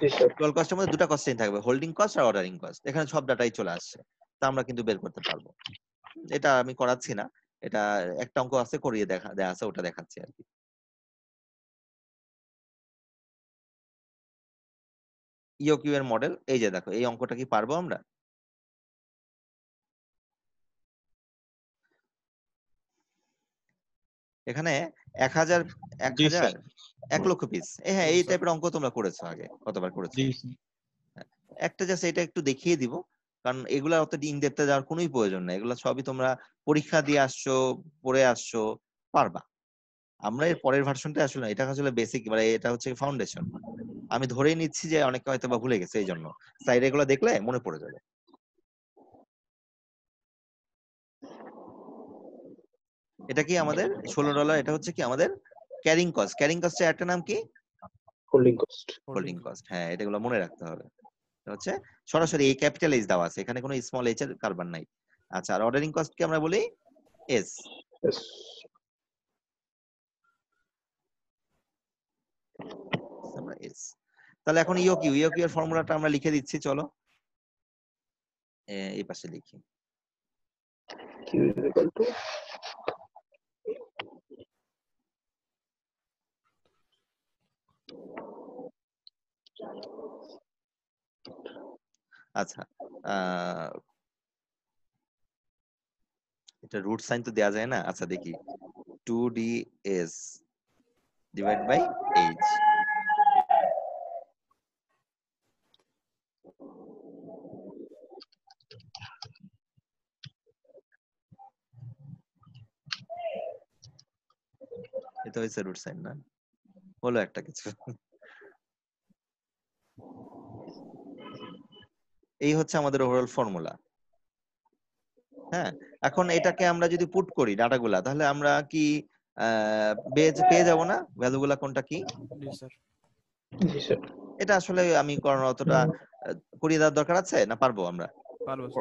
জি স্যার। টোটাল কস্টের মধ্যে দুটা কস্টিং থাকবে, হোল্ডিং কস্ট আর অর্ডারিং কস্ট। এখানে সব ডাটাই চলে আসছে, তা আমরা কিন্তু বের করতে পারবো। এটা আমি করাচ্ছি না, এটা একটা অঙ্ক আছে করিয়ে দেয়া আছে, ওটা দেখাচ্ছি আর কি। ইওকিউ এর মডেল এই যে দেখো, এই অঙ্কটা কি পারবো আমরা? এখানে 1000 জি স্যার। 1 লক্ষ পিস, হ্যাঁ এই টাইপের অঙ্ক তোমরা করেছো আগে, কতবার করেছো? জি স্যার। একটা জাস্ট এটা একটু দেখিয়ে দিব, কারণ এগুলা অত ইন ডেপথে যাওয়ার কোনোই প্রয়োজন নাই। এগুলা সবই তোমরা পরীক্ষা দিয়ে আসছো, পড়ে আসছো, পারবা। আমরা এর পরের ভার্সনটা আসলে, এটা আসলে বেসিক, মানে এটা হচ্ছে ফাউন্ডেশন। আমি ধরেই নিচ্ছি যে অনেকে হয়তো বা ভুলে গেছে, এই জন্য স্লাইডে এগুলো দেখলে মনে পড়ে যাবে। এটা কি আমাদের $16, এটা হচ্ছে কি আমাদের ক্যারিং কস্ট। ক্যারিং কস্টের একটা নাম কি? Holding cost. Holding cost. হ্যাঁ, এটাগুলো মনে রাখতে হবে। এটা হচ্ছে সরাসরি এই ক্যাপিটাল এইচ দেওয়া আছে, এখানে কোনো স্মল এইচ এর কারবার নাই। আচ্ছা, আর অর্ডারিং কস্ট কি আমরা বলি? এস। Yes. আমরা এস। তাহলে এখন ইওকিউ এর ফর্মুলাটা আমরা লিখে দিচ্ছি, চলো এই পাশে লিখি। Q is equal to আচ্ছা, এটা রুট সাইন তো দেয়া যায় না। আচ্ছা দেখি, 2ds ডিভাইড বাই h। এটা হচ্ছে রুট সাইন না, হলো একটা কিছু। এই হচ্ছে আমাদের ওভারঅল ফর্মুলা। হ্যাঁ, এখন এটাকে আমরা যদি পুট করি ডাটাগুলা, তাহলে আমরা কি পেয়ে যাব না ভ্যালুগুলা কোনটা কি? জি স্যার। এটা আসলে আমি করার অতটা করিয়ে দেওয়ার দরকার আছে না, পারবো আমরা?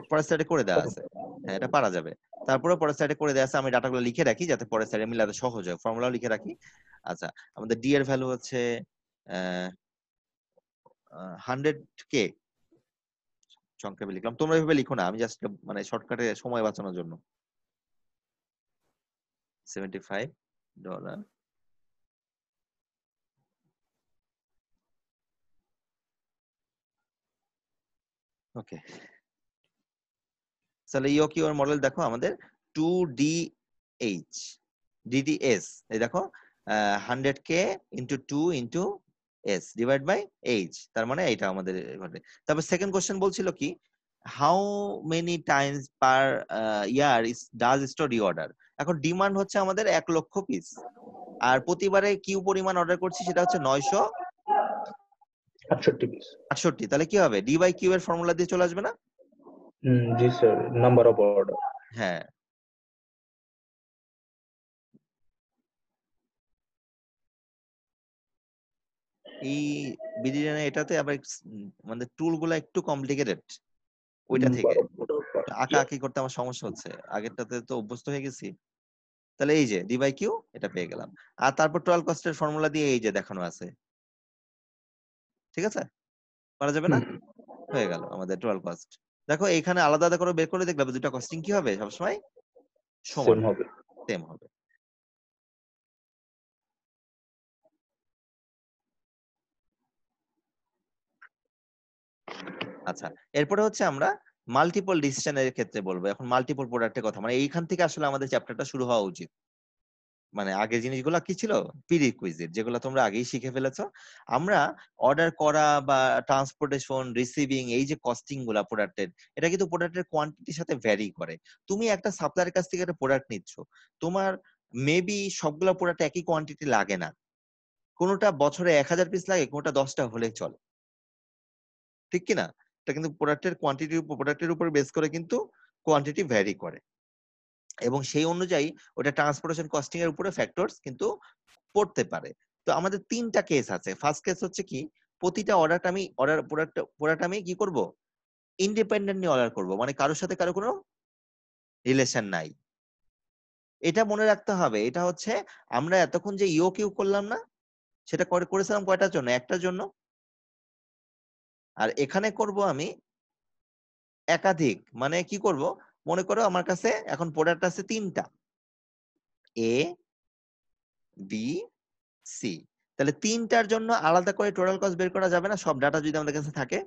পরের স্লাইডে করে দেওয়া আছে, হ্যাঁ এটা পারা যাবে। তারপরে পরের স্লাইডে করে দেওয়া আছে, আমি ডাটাগুলো লিখে রাখি যাতে পরের স্লাইডে মিলাতে সহজ হয়, ফর্মুলাও লিখে রাখি। আচ্ছা, আমাদের ডি এর ভ্যালু হচ্ছে 100K, সংক্ষেপে লিখলাম, তোমরা এভাবে লিখো না, আমি জাস্ট মানে শর্টকাটে সময় বাঁচানোর জন্য। $75। ওকে, তাহলে ইওকিউ এর মডেল দেখো আমাদের 2DH DDS, এই দেখো 100K into 2 into S divide by H, তার মানে এইটা আমাদের ঘটে। তারপর সেকেন্ড কোশ্চেন বলছিল কি, how many Times per year does store reorder. এখন ডিমান্ড হচ্ছে আমাদের 1 লক্ষ পিস, আর প্রতিবারে কিউ পরিমাণ অর্ডার করছি সেটা হচ্ছে 68 পিস। 968। তাহলে কি হবে, ডি বাই কিউ এর ফর্মুলা দিয়ে চলে আসবে না? জি স্যার, নাম্বার অফ অর্ডার। হ্যাঁ, এই বিডিএন এটাতে আবার মানে টুল গুলা একটু কমপ্লিকেটেড, ওইটা থেকে আঁকা আঁকি করতে আমার সমস্যা হচ্ছে, আগেরটাতে তো অভ্যস্ত হয়ে গেছি। তাহলে এই যে ডি বাই কিউ এটা পেয়ে গেলাম, আর তারপর টোটাল কস্টের ফর্মুলা দিয়ে এই যে দেখানো আছে, ঠিক আছে? করা যাবে না? হয়ে গেল আমাদের টোটাল কস্ট। দেখো এখানে আলাদা আলাদা করে বের করে দেখলাম দুটো কস্টিং কি হবে, সবসময় সমান হবে, সেম হবে। আচ্ছা, এরপরে হচ্ছে আমরা মাল্টিপল ডিসিশনের ক্ষেত্রে বলবো এখন মাল্টিপল প্রোডাক্টের কথা, মানে এইখান থেকে আসলে আমাদের চ্যাপ্টারটা শুরু হওয়া উচিত। মানে আগের জিনিসগুলো কি ছিল, প্রিরিকুইজিট, যেগুলো তোমরা আগেই শিখে ফেলেছো। আমরা অর্ডার করা বা ট্রান্সপোর্টেশন, রিসিভিং, এই যে কস্টিং গুলা প্রোডাক্টের, এটা কিন্তু প্রোডাক্টের কোয়ান্টিটির সাথে ভ্যারি করে। তুমি একটা সাপ্লায়ারের কাছ থেকে একটা প্রোডাক্ট নিচ্ছ, তোমার মেবি সবগুলা প্রোডাক্ট একই কোয়ান্টিটি লাগে না, কোনোটা বছরে 1000 পিস লাগে, কোনোটা 10টা হলে চলে, ঠিক কিনা? এটা কিন্তু প্রোডাক্টের কোয়ান্টিটির উপর, প্রোডাক্টের উপর বেস করে কিন্তু কোয়ান্টিটি ভ্যারি করে, এবং সেই অনুযায়ী ওটা ট্রান্সপোর্টেশন কস্টিং এর উপরে ফ্যাক্টরস কিন্তু পড়তে পারে। তো আমাদের 3টা কেস আছে। ফার্স্ট কেস হচ্ছে কি, প্রতিটা প্রোডাক্ট আমি কি করব, ইন্ডিপেন্ডেন্টলি অর্ডার করব, মানে কারোর সাথে কারো কোনো রিলেশন নাই। এটা মনে রাখতে হবে। এটা হচ্ছে আমরা এতক্ষণ যে ইও কিউ করলাম না, সেটা করেছিলাম কয়টার জন্য? একটার জন্য। আর এখানে করব আমি একাধিক, মানে কি করব, মনে করো আমার কাছে এখন প্রোডাক্ট আছে 3টা, এ বি সি। তাহলে 3টার জন্য আলাদা করে টোটাল কস্ট বের করা যাবে না? সব ডাটা যদি আমাদের কাছে থাকে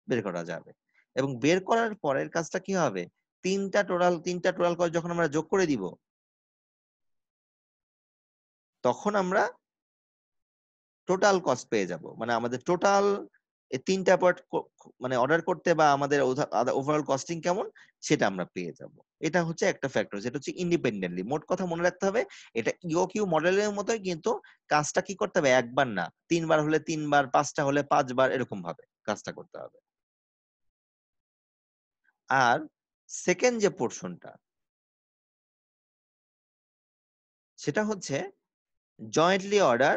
বের করা যাবে। এবং বের করার পরের কাজটা কি হবে, 3টা টোটাল কস্ট যখন আমরা যোগ করে দিব, তখন আমরা টোটাল কস্ট পেয়ে যাব। মানে আমাদের টোটাল এই 3টা প্রোডাক্ট মানে অর্ডার করতে বা আমাদের ওভারঅল কস্টিং কেমন সেটা আমরা পেয়ে যাব। এটা হচ্ছে একটা ফ্যাক্টর, যেটা হচ্ছে ইন্ডিপেন্ডেন্টলি। মোট কথা মনে রাখতে হবে এটা ইওকিউ মডেলের মতোই, কিন্তু কাজটা কি করতে হবে, একবার না, 3বার হলে 3বার, 5টা হলে 5বার, এরকম ভাবে কাজটা করতে হবে। আর সেকেন্ড যে পোর্শনটা, সেটা হচ্ছে jointly order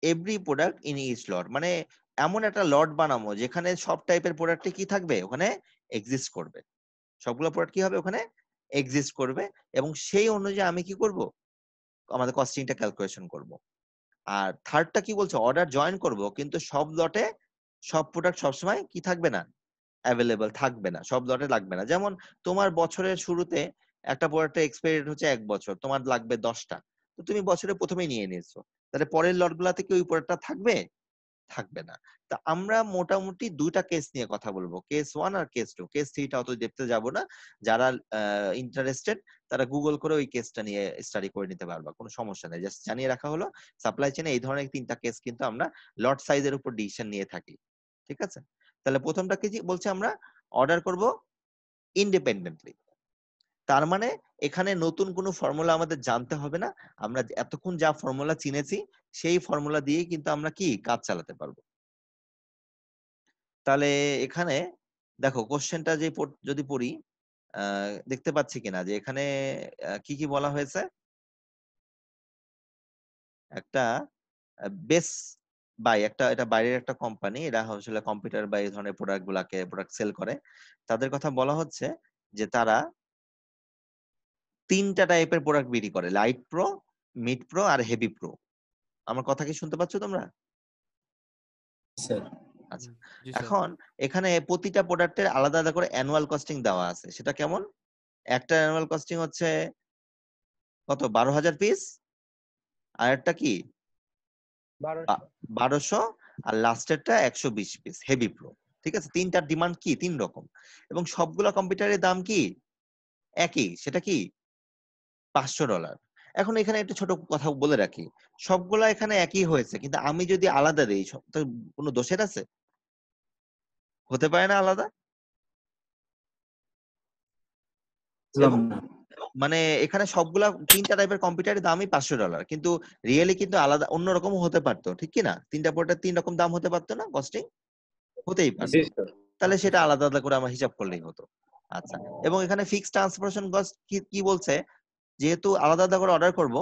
every product in each lot. মানে এমন একটা লট বানাবো যেখানে সব টাইপের প্রোডাক্টে কি থাকবে, ওখানে এক্সিস্ট করবে। সবগুলো প্রোডাক্ট কি হবে, ওখানে এক্সিস্ট করবে। এবং সেই অনুযায়ী আমি কি করব, আমাদের কস্টিংটা ক্যালকুলেশন করব। আর থার্ডটা কি বলছে, অর্ডার জয়েন করব, কিন্তু সব লটে সব প্রোডাক্ট সবসময় কি থাকবে না, অ্যাভেলেবল থাকবে না, সব লটে লাগবে না। যেমন তোমার বছরের শুরুতে একটা প্রোডাক্টের এক্সপায়ারি ডেট হচ্ছে 1 বছর, তোমার লাগবে 10টা, তো তুমি বছরের প্রথমেই নিয়ে নিয়েছো, তাহলে পরের লট গুলাতে কি ওই প্রোডাক্টটা থাকবে? থাকবে না। তা আমরা মোটামুটি 2টা কেস নিয়ে কথা বলবো, কেস 1 আর কেস 2। কেস 3টা অত দেখতে যাব না। যারা ইন্টারেস্টেড তারা গুগল করে ওই কেসটা নিয়ে স্টাডি করে নিতে পারবা, কোনো সমস্যা নেই। জাস্ট জানিয়ে রাখা হলো সাপ্লাই চেইনে এই ধরনের 3টা কেস কিন্তু আমরা লট সাইজের উপর ডিসিশন নিয়ে থাকি। ঠিক আছে? তাহলে প্রথমটা কি বলছে, আমরা অর্ডার করব ইন্ডিপেন্ডেন্টলি। তার মানে এখানে নতুন কোনো ফর্মুলা আমাদের জানতে হবে না, আমরা এতক্ষণ যা ফর্মুলা চিনেছি সেই ফর্মুলা দিয়েই কিন্তু আমরা কি কাজ চালাতে পারবো। তাহলে এখানে দেখো কোশ্চেনটা যে যদি পড়ি, দেখতে পাচ্ছি কিনা যে এখানে কি কি বলা হয়েছে। একটা বেস বাই, এটা বাইরের একটা কোম্পানি, এরা আসলে কম্পিউটার বা এই ধরনের প্রোডাক্ট সেল করে। তাদের কথা বলা হচ্ছে যে তারা 3টা টাইপের প্রোডাক্ট বিক্রি করে, লাইট প্রো, মিড প্রো আর হেভি প্রো। আমার কথা কি শুনতে পাচ্ছ তোমরা? স্যার। আচ্ছা, জি স্যার। এখন এখানে প্রতিটা প্রোডাক্টের আলাদা আলাদা করে অ্যানুয়াল কস্টিং দেওয়া আছে। সেটা কেমন? একটা অ্যানুয়াল কস্টিং হচ্ছে কত, 12,000 পিস। আর একটা কি 1200, আর লাস্টেরটা 120 পিস হেভি প্রো। ঠিক আছে, 3টার ডিমান্ড কি 3 রকম, এবং সবগুলা কম্পিউটারের দাম কি একই, সেটা কি $500। এখন এখানে একটা ছোট কথা বলে রাখি, সবগুলা এখানে একই হয়েছে, কিন্তু আমি যদি আলাদা দেই তো কোনো দোষের আছে? হতে পারে না আলাদা? এবং মানে এখানে সবগুলা 3টা টাইপের কম্পিউটারের দামই $500, কিন্তু রিয়েলি কিন্তু আলাদা অন্যরকম হতে পারতো, ঠিক কি না? 3টা প্রোডাক্টের 3 রকম দাম হতে পারতো না, কস্টিং হতেই জি পারতো। স্যার। তাহলে সেটা আলাদা আলাদা করে আমার হিসাব করলেই হতো। আচ্ছা, এবং এখানে ফিক্সড ট্রান্সপোর্টেশন কস্ট কি বলছে, যেহেতু আলাদা আলাদা করে অর্ডার করব,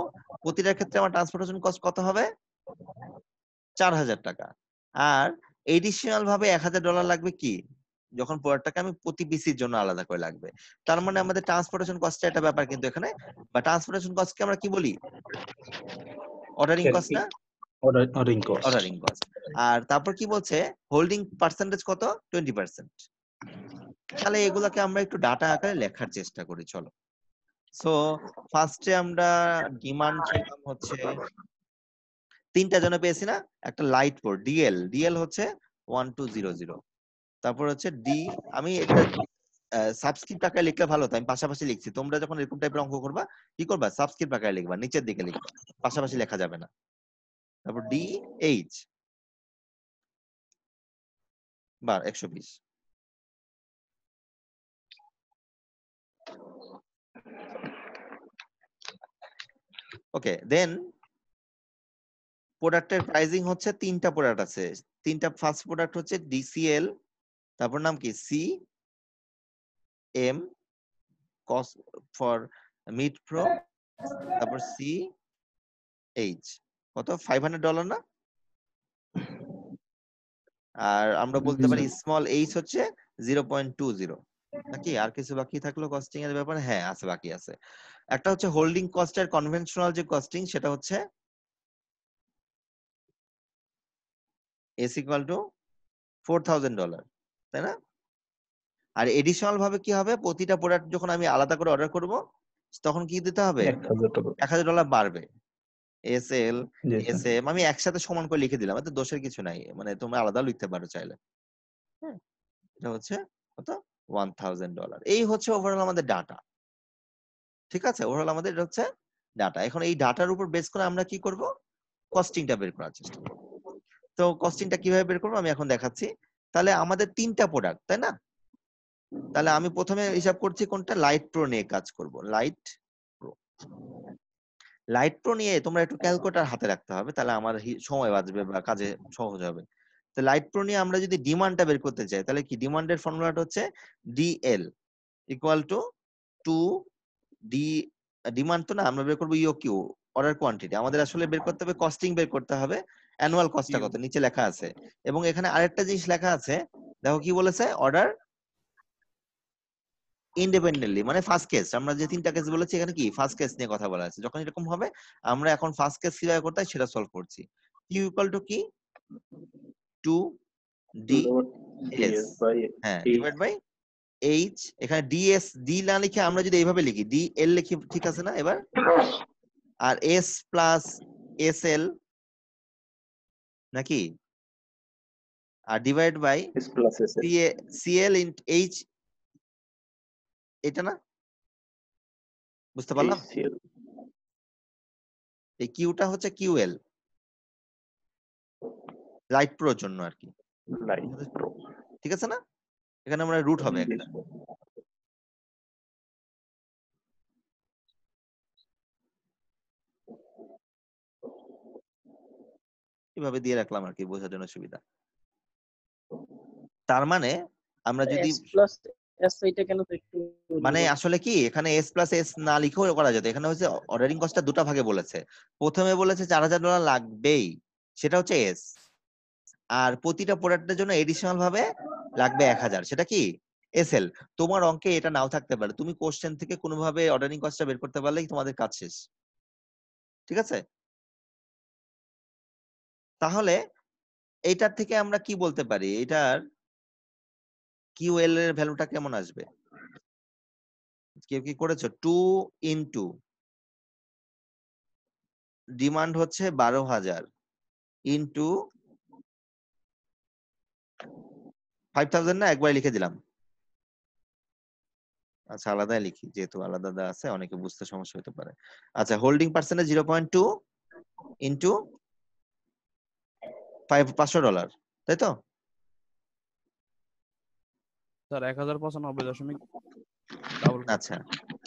প্রতিটার ক্ষেত্রে আমার ট্রান্সপোর্টেশন কস্ট কত হবে, $4,000। আর এডিশনাল ভাবে $1,000 লাগবে কি, যখন প্রোডাক্টটাকে আমি প্রতি পিসির জন্য আলাদা করে লাগবে। তার মানে আমাদের ট্রান্সপোর্টেশন কস্টের একটা ব্যাপার কিন্তু এখানে, বা ট্রান্সপোর্টেশন কস্টকে আমরা কি বলি, অর্ডারিং কস্ট না, অর্ডারিং কস্ট। Ordering cost. আর তারপর কি বলছে, হোল্ডিং পার্সেন্টেজ কত, 20%। তাহলে এগুলাকে আমরা একটু ডাটা আকারে লেখার চেষ্টা করি, চলো। সো ফার্স্টে আমরা ডিমান্ড ছিলাম হচ্ছে 3টা জন্য পেয়েছি না, একটা লাইট পোর্ট ডিএল হচ্ছে 1200। তারপর হচ্ছে ডি, আমি এটা সাবস্ক্রিপ্ট আকারে লিখলে ভালো হতো, আমি পাশাপাশি লিখছি। তোমরা যখন এরকম টাইপের অঙ্ক করবা কি করবা, সাবস্ক্রিপ্ট আকারে লিখবা, নিচের দিকে লিখবা, পাশাপাশি লেখা যাবে না। তারপর ডি এইচ বার 120। ওকে, দেন প্রোডাক্টের প্রাইসিং হচ্ছে 3টা প্রোডাক্ট আছে, 3টা। ফার্স্ট প্রোডাক্ট হচ্ছে ডিসিএল, তারপর নাম কি C M, cost for mid pro, তারপর সি এইচ, কত $500 না? আর আমরা বলতে জি, পারি স্যার। স্মল এইচ হচ্ছে 0.20 নাকি? আর কিছু বাকি থাকলো কস্টিং এর ব্যাপারে? হ্যাঁ, আছে, বাকি আছে। একটা হচ্ছে হোল্ডিং কস্টের কনভেনশনাল যে কস্টিং, সেটা হচ্ছে এস ইকুয়াল টু $4,000, তাই না? আর এডিশনাল ভাবে কি হবে, প্রতিটা প্রোডাক্ট যখন আমি আলাদা করে অর্ডার করব তখন কি দিতে হবে? 1,000 টাকা। $1,000 বাড়বে। S L, G S sir. M আমি একসাথে সমান করে লিখে দিলাম, এতে দোষের কিছু নাই, মানে তোমরা আলাদা লিখতে পারো চাইলে। হ্যাঁ, এটা হচ্ছে কত? $1,000। এই হচ্ছে ওভারঅল আমাদের ডাটা। ঠিক আছে, ওভারঅল আমাদের এটা হচ্ছে ডাটা। এখন এই ডাটার উপর বেস করে আমরা কি করব? কস্টিংটা বের করার চেষ্টা করব। তো কস্টিংটা কিভাবে বের করবো আমি এখন দেখাচ্ছি। তাহলে আমাদের 3টা প্রোডাক্ট, তাই না? তাহলে আমি প্রথমে হিসাব করছি কোনটা, লাইট প্রো নিয়ে কাজ করব। লাইট প্রো, লাইট প্রো নিয়ে তোমরা একটু ক্যালকুলেটর হাতে রাখতে হবে, তাহলে আমার সময় বাঁচবে বা কাজে সহজ হবে। তো লাইট প্রো নিয়ে আমরা যদি ডিমান্ডটা বের করতে চাই, তাহলে কি ডিমান্ডের ফর্মুলাটা হচ্ছে DL equal to 2 D, demand তো না, আমরা বের করবো ইও কিউ, অর্ডার কোয়ান্টিটি। আমাদের আসলে বের করতে হবে কস্টিং, বের করতে হবে অ্যানুয়াল কস্টটা কত, নিচে লেখা আছে। এবং এখানে আরেকটা জিনিস লেখা আছে, দেখো কি বলেছে, অর্ডার ইন্ডিপেন্ডেন্টলি, মানে ফার্স্ট কেস। আমরা যে 3টা কেস বলেছি, এখানে কি ফার্স্ট কেস নিয়ে কথা বলা আছে। যখন এরকম হবে আমরা এখন ফার্স্ট কেস কিভাবে করতে হয় সেটা সলভ করছি। কিউ ইকুয়াল টু কি, 2 ডি এস, DS by হ্যাঁ, 8. Divide by H. এখানে ডিএস, ডি না লিখে আমরা যদি এইভাবে লিখি, ডি এল লিখি, ঠিক আছে না? এবার আর এস প্লাস এস এল নাকি, আর divide by S plus SS. CL in H, এটা না? বুঝতে পারলাম? HCl. এই কিউটা হচ্ছে কিউএল, লাইট প্রোর জন্য আর কি। Light Pro. ঠিক আছে না? এখানে আমরা রুট হবে জি একটা, স্যার। এভাবে দিয়ে রাখলাম আর কি, বোঝার জন্য সুবিধা। তার মানে আমরা যদি, S plus S এটা কেন তো একটু মানে বলুন। আসলে কি এখানে এস প্লাস এস না লিখেও করা যেত। এখানে হচ্ছে অর্ডারিং কস্টটা দুটো ভাগে বলেছে। প্রথমে বলেছে $4,000 লাগবেই, সেটা হচ্ছে এস। আর প্রতিটা প্রোডাক্টের জন্য এডিশনাল ভাবে লাগবে 1,000, সেটা কি এসএল। তোমার অঙ্কে এটা নাও থাকতে পারে, তুমি কোশ্চেন থেকে কোনোভাবে অর্ডারিং কস্টটা বের করতে পারলেই তোমাদের কাজ শেষ। ঠিক আছে? তাহলে এইটার থেকে আমরা কি বলতে পারি, এটার কিউএল এর ভ্যালুটা কেমন আসবে? কেউ কি করেছো? 2 ইনটু ডিমান্ড হচ্ছে 12,000 ইনটু 5,000, না একবার লিখে দিলাম? আচ্ছা, আলাদাই লিখি, যেহেতু আলাদা দেওয়া আছে অনেকে বুঝতে সমস্যা হতে পারে। আচ্ছা, হোল্ডিং পার্সেন্টেজ 0.2 ইনটু $500, তাই তো? Sir 1095 double. আচ্ছা,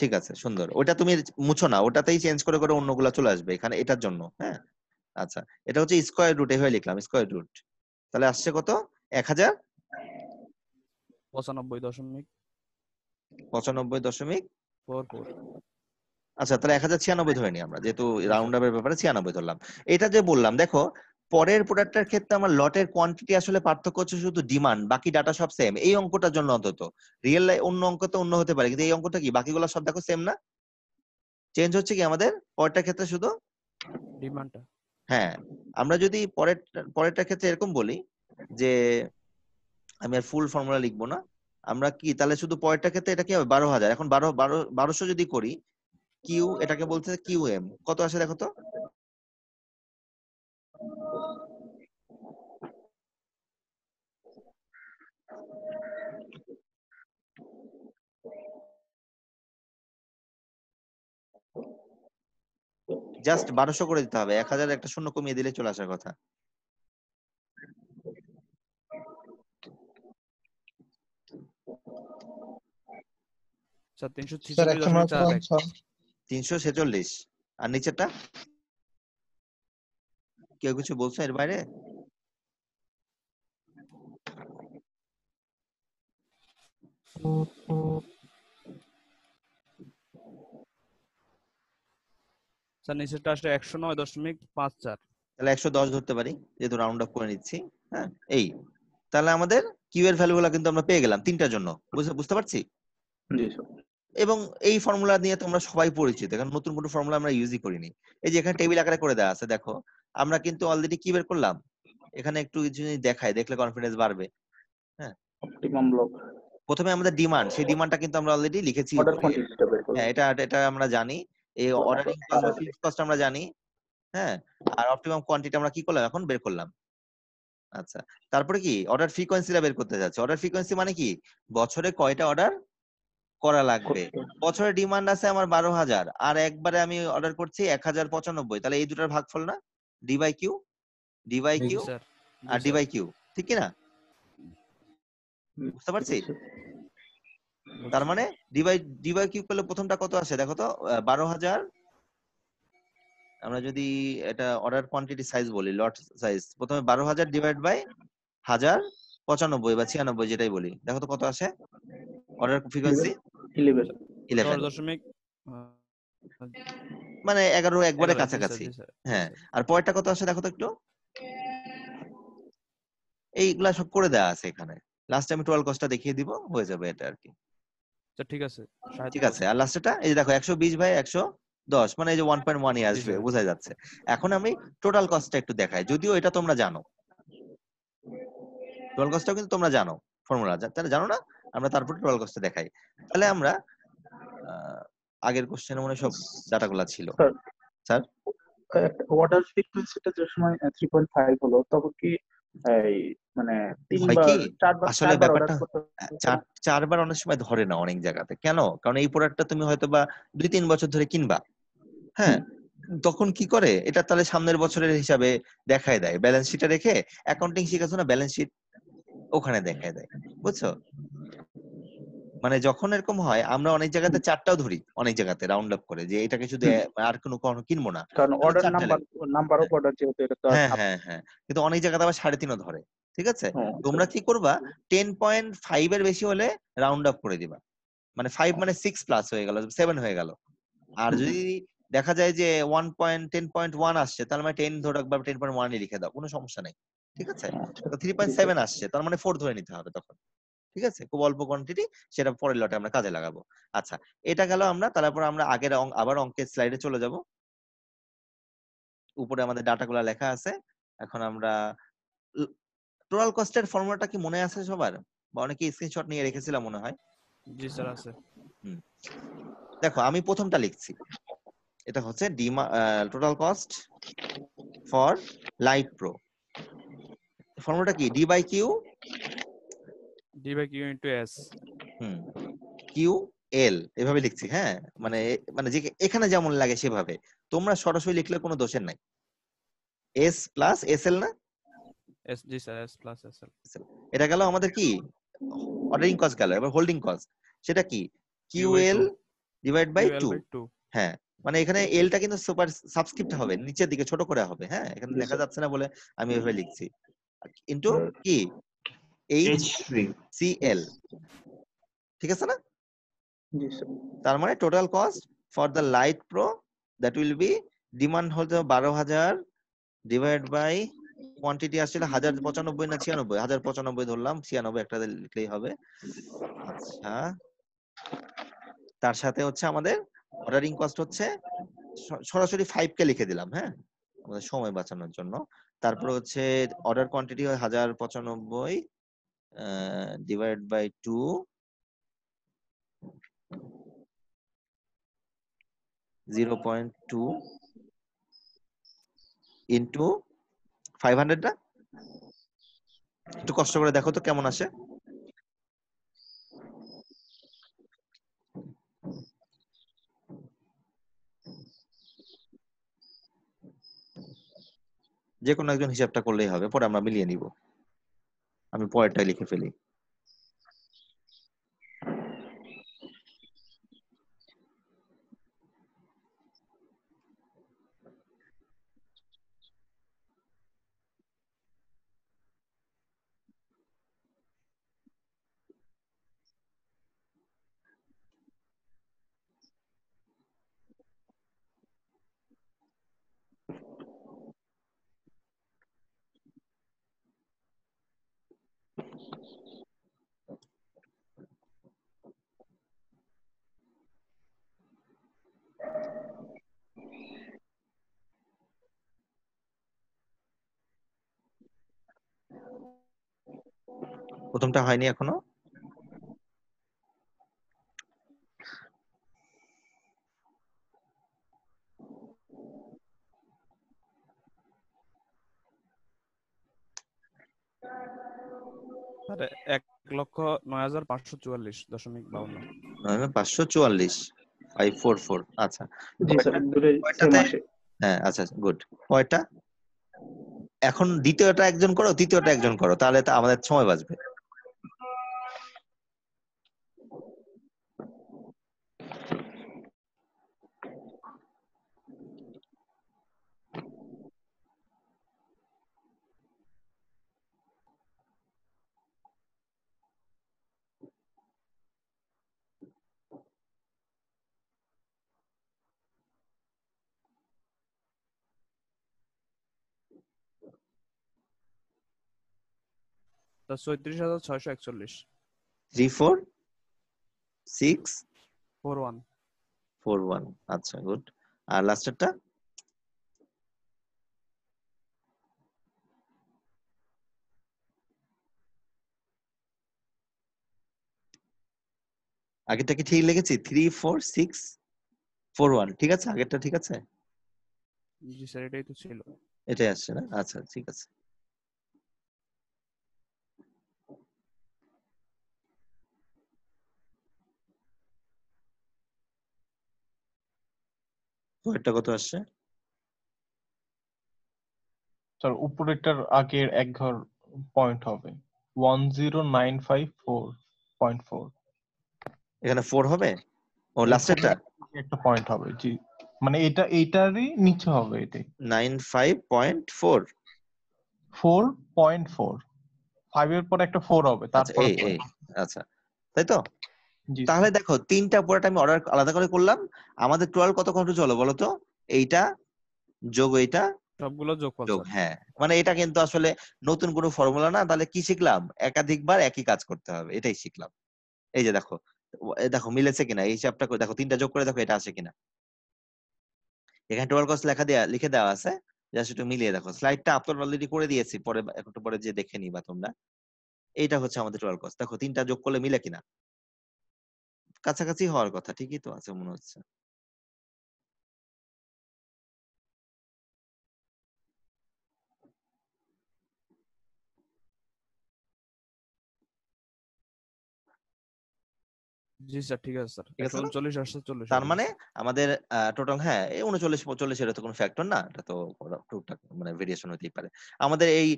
ঠিক আছে, সুন্দর। ওটা তুমি মুছো না, ওটাতেই চেঞ্জ করে করে অন্যগুলা চলে আসবে এখানে, এটার জন্য। হ্যাঁ, আচ্ছা, এটা হচ্ছে স্কয়ার রুট, এভাবে লিখলাম স্কয়ার রুট। তাহলে আসছে কত? 1,095.44। 95.44। আচ্ছা, তাহলে 1,096 ধরে নিই আমরা, যেহেতু রাউন্ড আপের ব্যাপারে 96 ধরলাম। এটা যে বললাম, দেখো পরের প্রোডাক্টের ক্ষেত্রে আমার লটের কোয়ান্টিটি আসলে পার্থক্য হচ্ছে শুধু ডিমান্ড, বাকি ডাটা সব সেম। এই অঙ্কটার জন্য অন্তত, রিয়েল লাইফ অন্য অঙ্ক তো অন্য হতে পারে, কিন্তু এই অঙ্কটা কি বাকিগুলো সব দেখো সেম না? চেঞ্জ হচ্ছে কি আমাদের পরেরটার ক্ষেত্রে শুধু ডিমান্ডটা। হ্যাঁ। আমরা যদি পরেরটার ক্ষেত্রে এরকম বলি যে, আমি আর ফুল ফর্মুলা লিখবো না, আমরা কি তাহলে শুধু পরেরটার ক্ষেত্রে এটা কি হবে 12,000। এখন 1200 যদি করি, কিউ এটাকে বলতে কিউ এম, কত আসে দেখো তো? জাস্ট 1200 করে দিতে হবে, 1,000 একটা শূন্য কমিয়ে দিলে চলে আসার কথা। Sir sir 346.41। 346। আর নিচেরটা কেউ কিছু বলছো এর বাইরে? স্যার নিচেরটা আসলে 109.54। তাহলে 110 ধরতে পারি, যেহেতু রাউন্ড আপ করে নিচ্ছি। হ্যাঁ, এই তাহলে আমাদের কিউ এর ভ্যালুগুলো কিন্তু আমরা পেয়ে গেলাম তিনটার জন্য, বুঝতে পারছি। জি স্যার। এবং এই ফর্মুলা নিয়ে তোমরা সবাই পরিচিত, কারণ নতুন কোনো ফর্মুলা আমরা ইউজই করিনি। এই যে এখানে টেবিল আকারে করে দেওয়া আছে, দেখো আমরা কিন্তু অলরেডি কি বের করলাম, এখানে একটু যদি দেখাই, দেখলে কনফিডেন্স বাড়বে। হ্যাঁ, অপটিমাম ব্লক প্রথমে আমাদের ডিমান্ড, সেই ডিমান্ডটা কিন্তু আমরা অলরেডি লিখেছি অর্ডার উপরে। কোয়ান্টিটিটা বের করব। হ্যাঁ, এটা এটা আমরা জানি। এই অর্ডারিং কস্ট বা ফিক্সড কস্ট আমরা জানি। হ্যাঁ, আর অপটিমাম কোয়ান্টিটি আমরা কি করলাম, এখন বের করলাম। আচ্ছা, তারপরে কি অর্ডার ফ্রিকোয়েন্সিটা বের করতে যাচ্ছে। অর্ডার ফ্রিকোয়েন্সি মানে কি, বছরে কয়টা অর্ডার করা লাগবে। বছরে ডিমান্ড আছে আমার 12,000, আর একবারে আমি অর্ডার করছি 1095, তাহলে এই দুটার ভাগফল না, D by Q, D by G Q sir, আর G D sir. By Q, ঠিক কি না? বুঝতে পারছি? তার মানে ডি বাই কিউ করলে প্রথমটা কত আসে দেখো তো, 12,000। আমরা যদি এটা অর্ডার কোয়ান্টিটি সাইজ বলি, লট সাইজ, প্রথমে 12,000 ডিভাইড বাই 1095 বা 96 যেটাই বলি, দেখো তো কত আসে অর্ডার ফ্রিকোয়েন্সি। 11 10 11, দশমিক মানে 11 একবারে 11, জি স্যার, কাছাকাছি। জি স্যার, জি হ্যাঁ, স্যার। আর পরেরটা কত আসে দেখো তো একটু, এইগুলা সব করে দেওয়া আছে এখানে। লাস্ট আমি টোটাল কস্টটা দেখিয়ে দিব, হয়ে যাবে এটা আর কি। স্যার ঠিক আছে, ঠিক আছে, 700। আর লাস্টেরটা এই যে দেখো 120 বাই 110, মানে এই যে 1.1 জি আসবে, স্যার। বোঝা যাচ্ছে। এখন আমি টোটাল কস্টটা একটু দেখাই, যদিও এটা তোমরা জানো, টোটাল কস্টটাও কিন্তু তোমরা জানো ফর্মুলা, তাহলে জানো না, আমরা তারপর টোটাল কস্টটা দেখাই। তাহলে আমরা আগের কোশ্চেনে মনে হয় সব ডাটাগুলা ছিল। স্যার, স্যার, অর্ডার ফ্রিকোয়েন্সিটা যে সময় 3.5 হলো, তখন কি এই মানে হয় কি, 4বার আসলে অর্ডার ব্যাপারটা করতে চারবার অনেক সময় ধরে না অনেক জায়গাতে। কেন? কারণ এই প্রোডাক্টটা তুমি হয়তো বা 2-3 বছর ধরে কিনবা। হ্যাঁ, তখন কি করে, এটা তাহলে সামনের বছরের হিসাবে দেখায় দেয়, ব্যালেন্স শিটে রেখে। অ্যাকাউন্টিং শিখেছো না, ব্যালেন্স শিট ওখানে দেখায় দেয়, বুঝছো? মানে যখন এরকম হয়, আমরা অনেক জায়গাতে 4টাও ধরি, অনেক জায়গাতে রাউন্ড আপ করে, যে এটাকে শুধু আর কখনো কিনবো না, কারণ তাহলে অর্ডার 4টা নাম্বার অফ অর্ডার যেহেতু, এটা তো আর হ্যাঁ হ্যাঁ হ্যাঁ, কিন্তু অনেক জায়গাতে আবার 3.5 ধরে। ঠিক আছে, হ্যাঁ, তোমরা কি করবা, 10.5 এর বেশি হলে রাউন্ড আপ করে দিবা, মানে 5 মানে 6 প্লাস হয়ে গেল, 7 হয়ে গেল। আর যদি দেখা যায় যে 10.1 আসছে, তার মানে 10 ধরে রাখবা, 10.1 লিখে দাও, কোনো সমস্যা নেই। ঠিক আছে, তো 3.7 আসছে, তার মানে 4 ধরে নিতে হবে তখন। ঠিক আছে, খুব অল্প কোয়ান্টিটি, সেটা পরের লটে আমরা কাজে লাগাবো। আচ্ছা, এটা গেল আমরা, তারপর আমরা আগের আবার অঙ্কের স্লাইডে চলে যাব। উপরে আমাদের ডাটাগুলো লেখা আছে। এখন আমরা টোটাল কস্টের ফর্মুলাটা কি মনে আছে সবার, বা অনেকে স্ক্রিনশট নিয়ে রেখেছিলাম মনে হয়। জি স্যার আছে। দেখো আমি প্রথমটা লিখছি, এটা হচ্ছে total cost for light pro. ফর্মুলাটা কি, D by Q, D by Q into S. Q L, এভাবে লিখছি। হ্যাঁ, মানে মানে যে এখানে যেমন লাগে সেভাবে, তোমরা সরাসরি লিখলে কোনো দোষের নাই। এস প্লাস এস এল না, এস, জি sir, S plus S L. এটা গেল আমাদের কি অর্ডারিং কস্ট গেল। এবার হোল্ডিং কস্ট, সেটা কি, Q L divide by Q L 2। By 2। হ্যাঁ, মানে এখানে এলটা কিন্তু সুপার সাবস্ক্রিপ্ট হবে, নিচের দিকে ছোট করে হবে। হ্যাঁ, এখানে দেখা যাচ্ছে না বলে আমি এভাবে লিখছি, ইনটু কি এইচ সি এল। ঠিক আছে না? জি স্যার। তার মানে total cost for the light pro, that will be, demand হতে 12,000 ডিভাইড বাই কোয়ান্টিটি আসছিল 1095 না 96, 1095 ধরলাম, 96 একটা লিখলেই হবে। আচ্ছা, তার সাথে হচ্ছে আমাদের অর্ডারিং কস্ট হচ্ছে, সরাসরি 5K লিখে দিলাম। হ্যাঁ, আমাদের সময় বাঁচানোর জন্য। তারপর হচ্ছে অর্ডার কোয়ান্টিটি হয় 1095 ডিভাইড বাই 2, 0.2 ইন্টু 500 না, একটু কষ্ট করে দেখো তো কেমন আসে। যে কোনো একজন হিসাবটা করলেই হবে, পরে আমরা মিলিয়ে নিব। আমি পরেরটাই লিখে ফেলি। প্রথমটা হয়নি এখনো? স্যার 1,09,544.52 544 544 আচ্ছা। জি স্যার, দুটোই সেম কয়টাতে? আসে। হ্যাঁ আচ্ছা গুড। কয়টা? এখন দ্বিতীয়টা একজন করো, তৃতীয়টা একজন করো, তাহলে তো আমাদের সময় বাঁচবে। স্যার 34,641 3 4 6 41 4 1 আচ্ছা গুড। আর লাস্টেরটা? আগেরটা কি ঠিক লিখেছি? 3 4 6 4 1 ঠিক আছে? আগেরটা ঠিক আছে? জি স্যার এটাই তো ছিল। এটাই আসছে না? আচ্ছা ঠিক আছে। পরেরটা কত আসছে? স্যার উপরেরটার আগের এক ঘর পয়েন্ট হবে 10954.4। এখানে 4 হবে? ও লাস্টেরটা একটা পয়েন্ট হবে, জি। মানে এইটারই নিচে হবে, এটাই 95.4 4.4। 5 এর পর একটা 4 হবে, আচ্ছা তারপর এই আচ্ছা তাই তো? জি তাহলে দেখো তিনটা পুরোটা আমি অর্ডার আলাদা করে করলাম। আমাদের টোটাল কত কত চলো বলো তো? এইটা যোগ এইটা সবগুলো যোগফল যোগ, স্যার। হ্যাঁ মানে এটা কিন্তু আসলে নতুন কোনো ফর্মুলা না। তাহলে কি শিখলাম? একাধিকবার একই কাজ করতে হবে, এটাই শিখলাম। এই যে দেখো, দেখো মিলেছে কিনা এই হিসাবটা করে দেখো, তিনটা যোগ করে দেখো এটা আসে কিনা। এখানে টোটাল কস্ট লিখে দেওয়া আছে, জাস্ট একটু মিলিয়ে দেখো। স্লাইডটা আপলোড অলরেডি করে দিয়েছি, পরে একটু পরে যে দেখে নিবা তোমরা। এইটা হচ্ছে আমাদের টোটাল কস্ট। দেখো তিনটা যোগ করলে মিলে কিনা, কাছাকাছি হওয়ার কথা, ঠিকই তো আছে মনে হচ্ছে। জি স্যার ঠিক আছে স্যার। ঠিক আছে না? 139 আসছে 40 তার হয়ে মানে গেছে। আমাদের টোটাল হ্যাঁ এই 39 45 এর তো কোনো ফ্যাক্টর না, এটা তো টুকটাক মানে ভেরিয়েশন হতেই পারে। আমাদের এই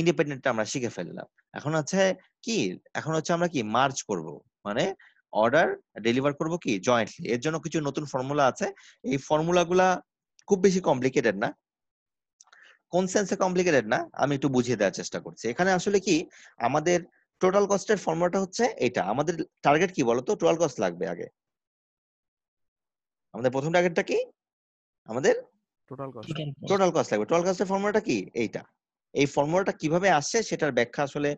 ইন্ডিপেন্ডেন্টটা আমরা শিখে ফেললাম। এখন হচ্ছে কি, এখন হচ্ছে আমরা কি মার্জ করব, মানে অর্ডার ডেলিভার করব কি জয়েন্টলি। এর জন্য কিছু নতুন ফর্মুলা আছে। এই ফর্মুলাগুলা খুব বেশি কমপ্লিকেটেড না, কোন সেন্সে কমপ্লিকেটেড না আমি একটু বুঝিয়ে দেওয়ার চেষ্টা করছি। এখানে আসলে কি আমাদের টোটাল কস্টের ফর্মুলাটা হচ্ছে এটা। আমাদের টার্গেট কি বলতো? টোটাল কস্ট লাগবে আগে। আমাদের প্রথম টার্গেটটা কি? আমাদের টোটাল কস্ট। টোটাল কস্ট লাগবে। টোটাল কস্টের ফর্মুলাটা কি? এইটা। এই ফর্মুলাটা কিভাবে আসছে সেটার ব্যাখ্যা আসলে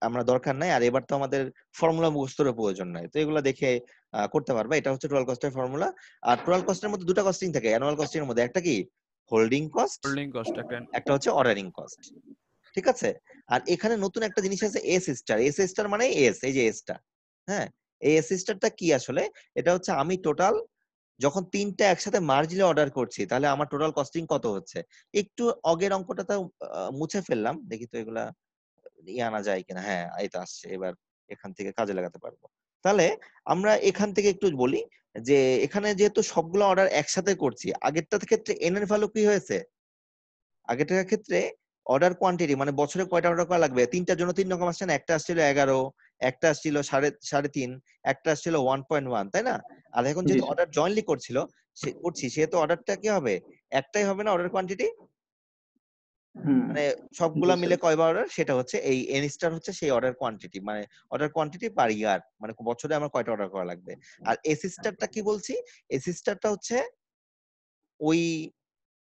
আমরা দরকার নাই। আর এবার তো আমাদের ফর্মুলা মুখস্থের প্রয়োজন নাই, তো এগুলো দেখে করতে পারবে। এটা হচ্ছে টোটাল কস্টের ফর্মুলা। আর টোটাল কস্টের মধ্যে দুটো কস্টিং থাকে অ্যানুয়াল কস্টিং এর মধ্যে, একটা কি হোল্ডিং কস্ট, হোল্ডিং কস্ট একটা। একটা হচ্ছে অর্ডারিং কস্ট। ঠিক আছে? আর এখানে নতুন একটা জিনিস আছে এস স্টার। এস স্টার মানে এস, এই যে এসটা, হ্যাঁ এই এস স্টারটা কি আসলে? এটা হচ্ছে আমি টোটাল যখন তিনটা একসাথে মার্জিলে অর্ডার করছি তাহলে আমার টোটাল কস্টিং কত হচ্ছে। একটু আগের অঙ্কটা তো মুছে ফেললাম, দেখি তো এগুলা আনা যায় কিনা। হ্যাঁ এই তো আসছে, এবার এখান থেকে কাজে লাগাতে পারবো। তাহলে আমরা এখান থেকে একটু বলি যে এখানে যেহেতু সবগুলো অর্ডার একসাথে করছি, আগেরটার ক্ষেত্রে এন এর ভ্যালু কি হয়েছে? আগেরটার ক্ষেত্রে অর্ডার কোয়ান্টিটি মানে বছরে কয়টা অর্ডার করা লাগবে, তিনটার জন্য 3 রকম আসছে না? একটা আসছিল 11, একটা আসছিল 3.5, একটা আসছিল 1.1, তাই না? আর এখন জি যেহেতু স্যার। অর্ডার জয়েন্টলি করছি সেহেতু অর্ডারটা কি হবে? একটাই হবে না অর্ডার কোয়ান্টিটি? মানে সবগুলা জি স্যার। মিলে কয়বার অর্ডার, সেটা হচ্ছে এই এন স্টার হচ্ছে সেই অর্ডার কোয়ান্টিটি, মানে অর্ডার কোয়ান্টিটি পার ইয়ার, মানে বছরে আমার কয়টা অর্ডার করা লাগবে। আর এস স্টারটা কি বলছি? এস স্টারটা হচ্ছে ওই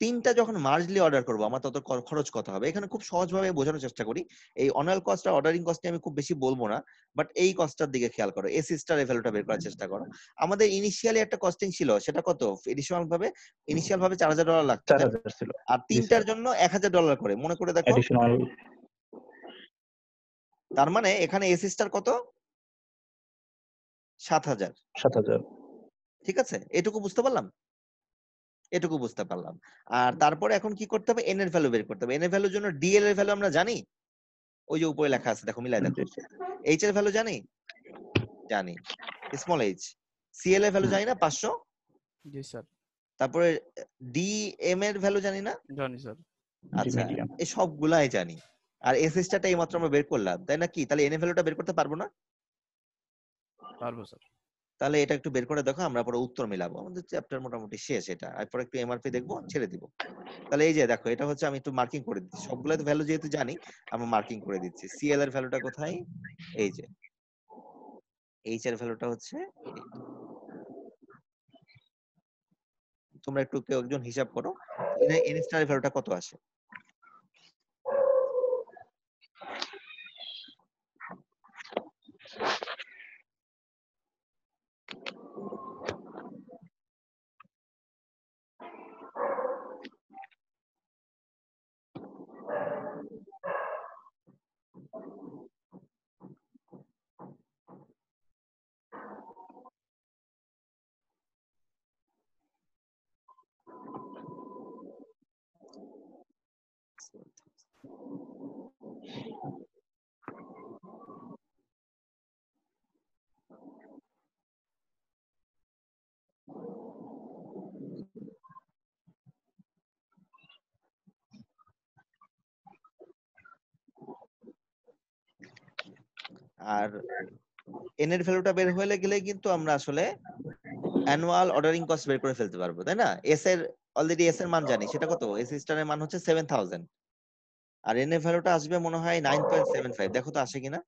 তিনটা যখন মার্জলি অর্ডার করবো আমার তত খরচ কত হবে। এখানে খুব সহজভাবে বোঝানোর চেষ্টা করি। এই অনাল কস্ট আর অর্ডারিং কস্ট আমি খুব বেশি বলবো না, বাট এই কস্টটার দিকে খেয়াল করো, এস স্টার ভ্যালুটা বের করার চেষ্টা করো। আমাদের ইনিশিয়ালি একটা কস্টিং ছিল, সেটা কত? ইনিশিয়াল ভাবে $4,000 লাগতো, তাই না? 4,000 ছিল। আর জি স্যার। তিনটার জন্য $1,000 করে মনে করে দেখো। অ্যাডিশনাল তার মানে এখানে এস স্টার কত? 7000। 7000। ঠিক আছে, এটুকু বুঝতে পারলাম, এটুকু বুঝতে পারলাম। আর তারপরে এখন কি করতে হবে? এন এর ভ্যালু বের করতে হবে। এন এর ভ্যালুর জন্য ডিএল এর ভ্যালু আমরা জানি, ওই যে উপরে লেখা আছে দেখো, মিলাই দেখো। জি স্যার। এইচ এর ভ্যালু জানি, জানি, স্মল এইচ। সিএল এর ভ্যালু জানি না, 500। জি স্যার, তারপরে ডি এম এর ভ্যালু জানি না। জানি স্যার। জি আচ্ছা, মিডিয়াম। এই সবগুলাই জানি। আর এস স্টারটা এই মাত্র আমরা বের করলাম, তাই না? কি তাহলে এন এর ভ্যালুটা বের করতে পারবো না? পারবো স্যার। তাহলে এটা একটু বের করে দেখো, আমরা পরে উত্তর মিলাবো। আমাদের চ্যাপ্টার মোটামুটি শেষ, এটা এরপর একটু এমআরপি দেখবো, ছেড়ে দিব। তাহলে এই যে দেখো, এটা হচ্ছে, আমি একটু মার্কিং করে দিচ্ছি, সবগুলো তো ভ্যালু যেহেতু জানি আমরা মার্কিং করে দিচ্ছি। সিএল এর ভ্যালুটা কোথায়? এই যে। এইচ এর ভ্যালুটা হচ্ছে এইটা। তোমরা একটু কেউ একজন হিসাব করো, এন স্টার এর ভ্যালুটা কত আসে? আর এন এর ভ্যালুটা বের হয়ে গেলে কিন্তু আমরা আসলে অ্যানুয়াল অর্ডারিং কস্ট বের করে ফেলতে পারবো, তাই না? এস এর অলরেডি এস এর মান জানি, সেটা কত? এস স্টার এর মান হচ্ছে 7000। আর এন এর ভ্যালুটা আসবে মনে হয় 9.75। দেখো তো আসে কিনা।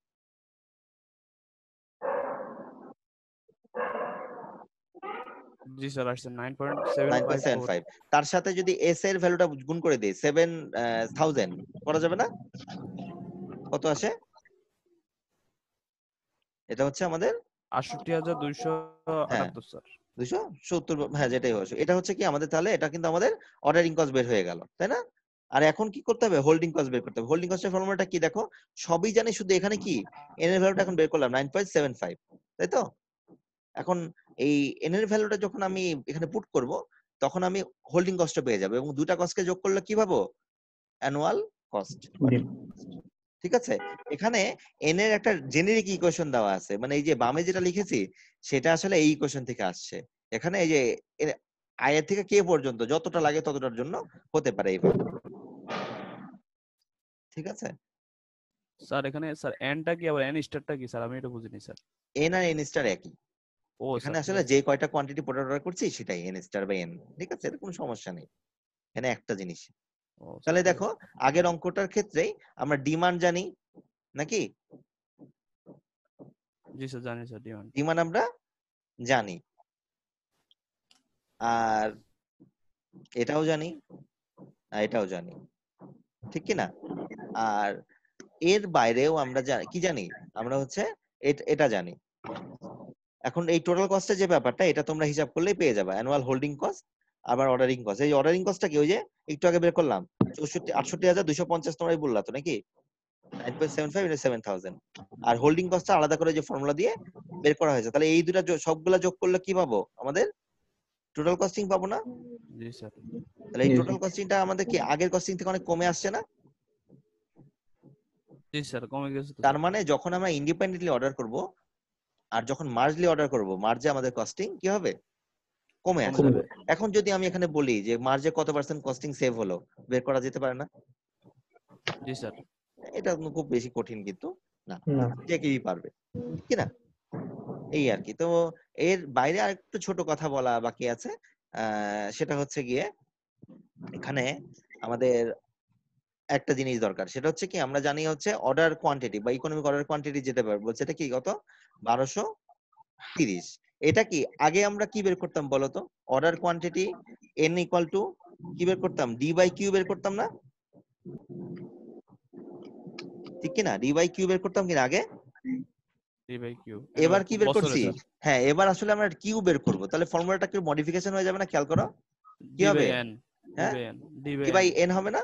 জি স্যার, আসছে 9.754। 9.75। তার সাথে যদি এস এর ভ্যালুটা গুণ করে দিই 7000, করা যাবে না? কত আসে? এটা হচ্ছে আমাদের 68,278 স্যার। 270, হ্যাঁ যেটাই হচ্ছে, এটা হচ্ছে কি আমাদের, তাহলে এটা কিন্তু আমাদের অর্ডারিং কস্ট বের হয়ে গেল, তাই না? আর এখন কি করতে হবে? হোল্ডিং কস্ট বের করতে হবে। হোল্ডিং কস্টের ফর্মুলাটা কি দেখো, সবই জানি, শুধু এখানে কি এন এর ভ্যালুটা এখন বের করলাম 9.75, তাই তো? এখন এই এন এর ভ্যালুটা যখন আমি এখানে পুট করব, তখন আমি হোল্ডিং কস্টটা পেয়ে যাবো, এবং দুটা কস্টকে যোগ করলে কি পাবো? Annual cost. জি ঠিক আছে, এখানে এন এর একটা জেনেরিক ইকুয়েশন দেওয়া আছে, মানে এই যে বামে যেটা লিখেছি সেটা আসলে এই ইকুয়েশন থেকে আসছে। এখানে এই যে আই এর থেকে কে পর্যন্ত যতটা লাগে ততটার জন্য হতে পারে এইভাবে। ঠিক আছে, স্যার এখানে স্যার এনটা কি আবার এন স্টারটা কি স্যার? আমি এটা বুঝিনি স্যার। এন আর এন স্টার একই। ও এখানে স্যার, ঠিক আসলে আছে। যে কয়টা কোয়ান্টিটি প্রোডাক্ট অর্ডার করছি সেটাই এন স্টার বাই এন। ঠিক আছে, এর কোনো সমস্যা নেই, এখানে একটা জিনিস। ও স্যার, তাহলে ঠিক দেখো, আছে। আগের অঙ্কটার ক্ষেত্রেই আমরা ডিমান্ড জানি নাকি? জি স্যার, জানি স্যার ডিমান্ড। ডিমান্ড আমরা জানি, আর এটাও জানি, আর এটাও জানি, ঠিক কি না? আর এর বাইরেও আমরা কি জানি? আমরা হচ্ছে এটা জানি। এখন এই টোটাল কস্টের যে ব্যাপারটা, এটা তোমরা হিসাব করলেই পেয়ে যাবে, অ্যানুয়াল হোল্ডিং কস্ট আবার অর্ডারিং কস্ট। এই অর্ডারিং কস্টটা কি, ওই যে একটু আগে বের করলাম, 68,250 তোমরাই বললা তো নাকি? 9.75 into 7000। আর হোল্ডিং কস্টটা আলাদা করে যে ফর্মুলা দিয়ে বের করা হয়েছে। তাহলে এই দুটা সবগুলা যোগ করলে কি পাবো? আমাদের টোটাল কস্টিং পাবো না? জি স্যার। তাহলে এই জি টোটাল কস্টিংটা আমাদের কি আগের কস্টিং থেকে অনেক কমে আসছে না? জি স্যার, কমে গেছে তো তার স্যার। মানে যখন আমরা ইন্ডিপেন্ডেন্টলি অর্ডার করব আর যখন মার্জলি অর্ডার করব, মার্জে আমাদের কস্টিং কি হবে? কমে কমে আসবে। যাবে। এখন যদি আমি এখানে বলি যে মার্জে কত পার্সেন্ট কস্টিং সেভ হলো, বের করা যেতে পারে না? জি স্যার। এটা খুব বেশি কঠিন কিন্তু না, না যে কেউই পারবে, কি না? এই আর কি। তো এর বাইরে আরেকটু ছোট কথা বলা বাকি আছে, সেটা হচ্ছে গিয়ে এখানে আমাদের একটা জিনিস দরকার, সেটা হচ্ছে কি, আমরা জানি হচ্ছে অর্ডার কোয়ান্টিটি বা ইকোনমিক অর্ডার কোয়ান্টিটি যেটা বলছে, এটা কি কত? 1230। এটা কি আগে আমরা কি বের করতাম বলতো? Order quantity N equal to কি বের করতাম? ডি বাই কিউ বের করতাম না? ঠিক কি না? ডি বাই কিউ বের করতাম কিনা আগে? ডি বাই কিউ এবার কি বের বছরে করছি? স্যার। হ্যাঁ, এবার আসলে আমরা কিউ বের করব। তাহলে ফর্মুলাটা কি মডিফিকেশন হয়ে যাবে না? খেয়াল করো কি ডি বাই হবে। এন। ডি হ্যাঁ, by N. D D by by N. N হবে না?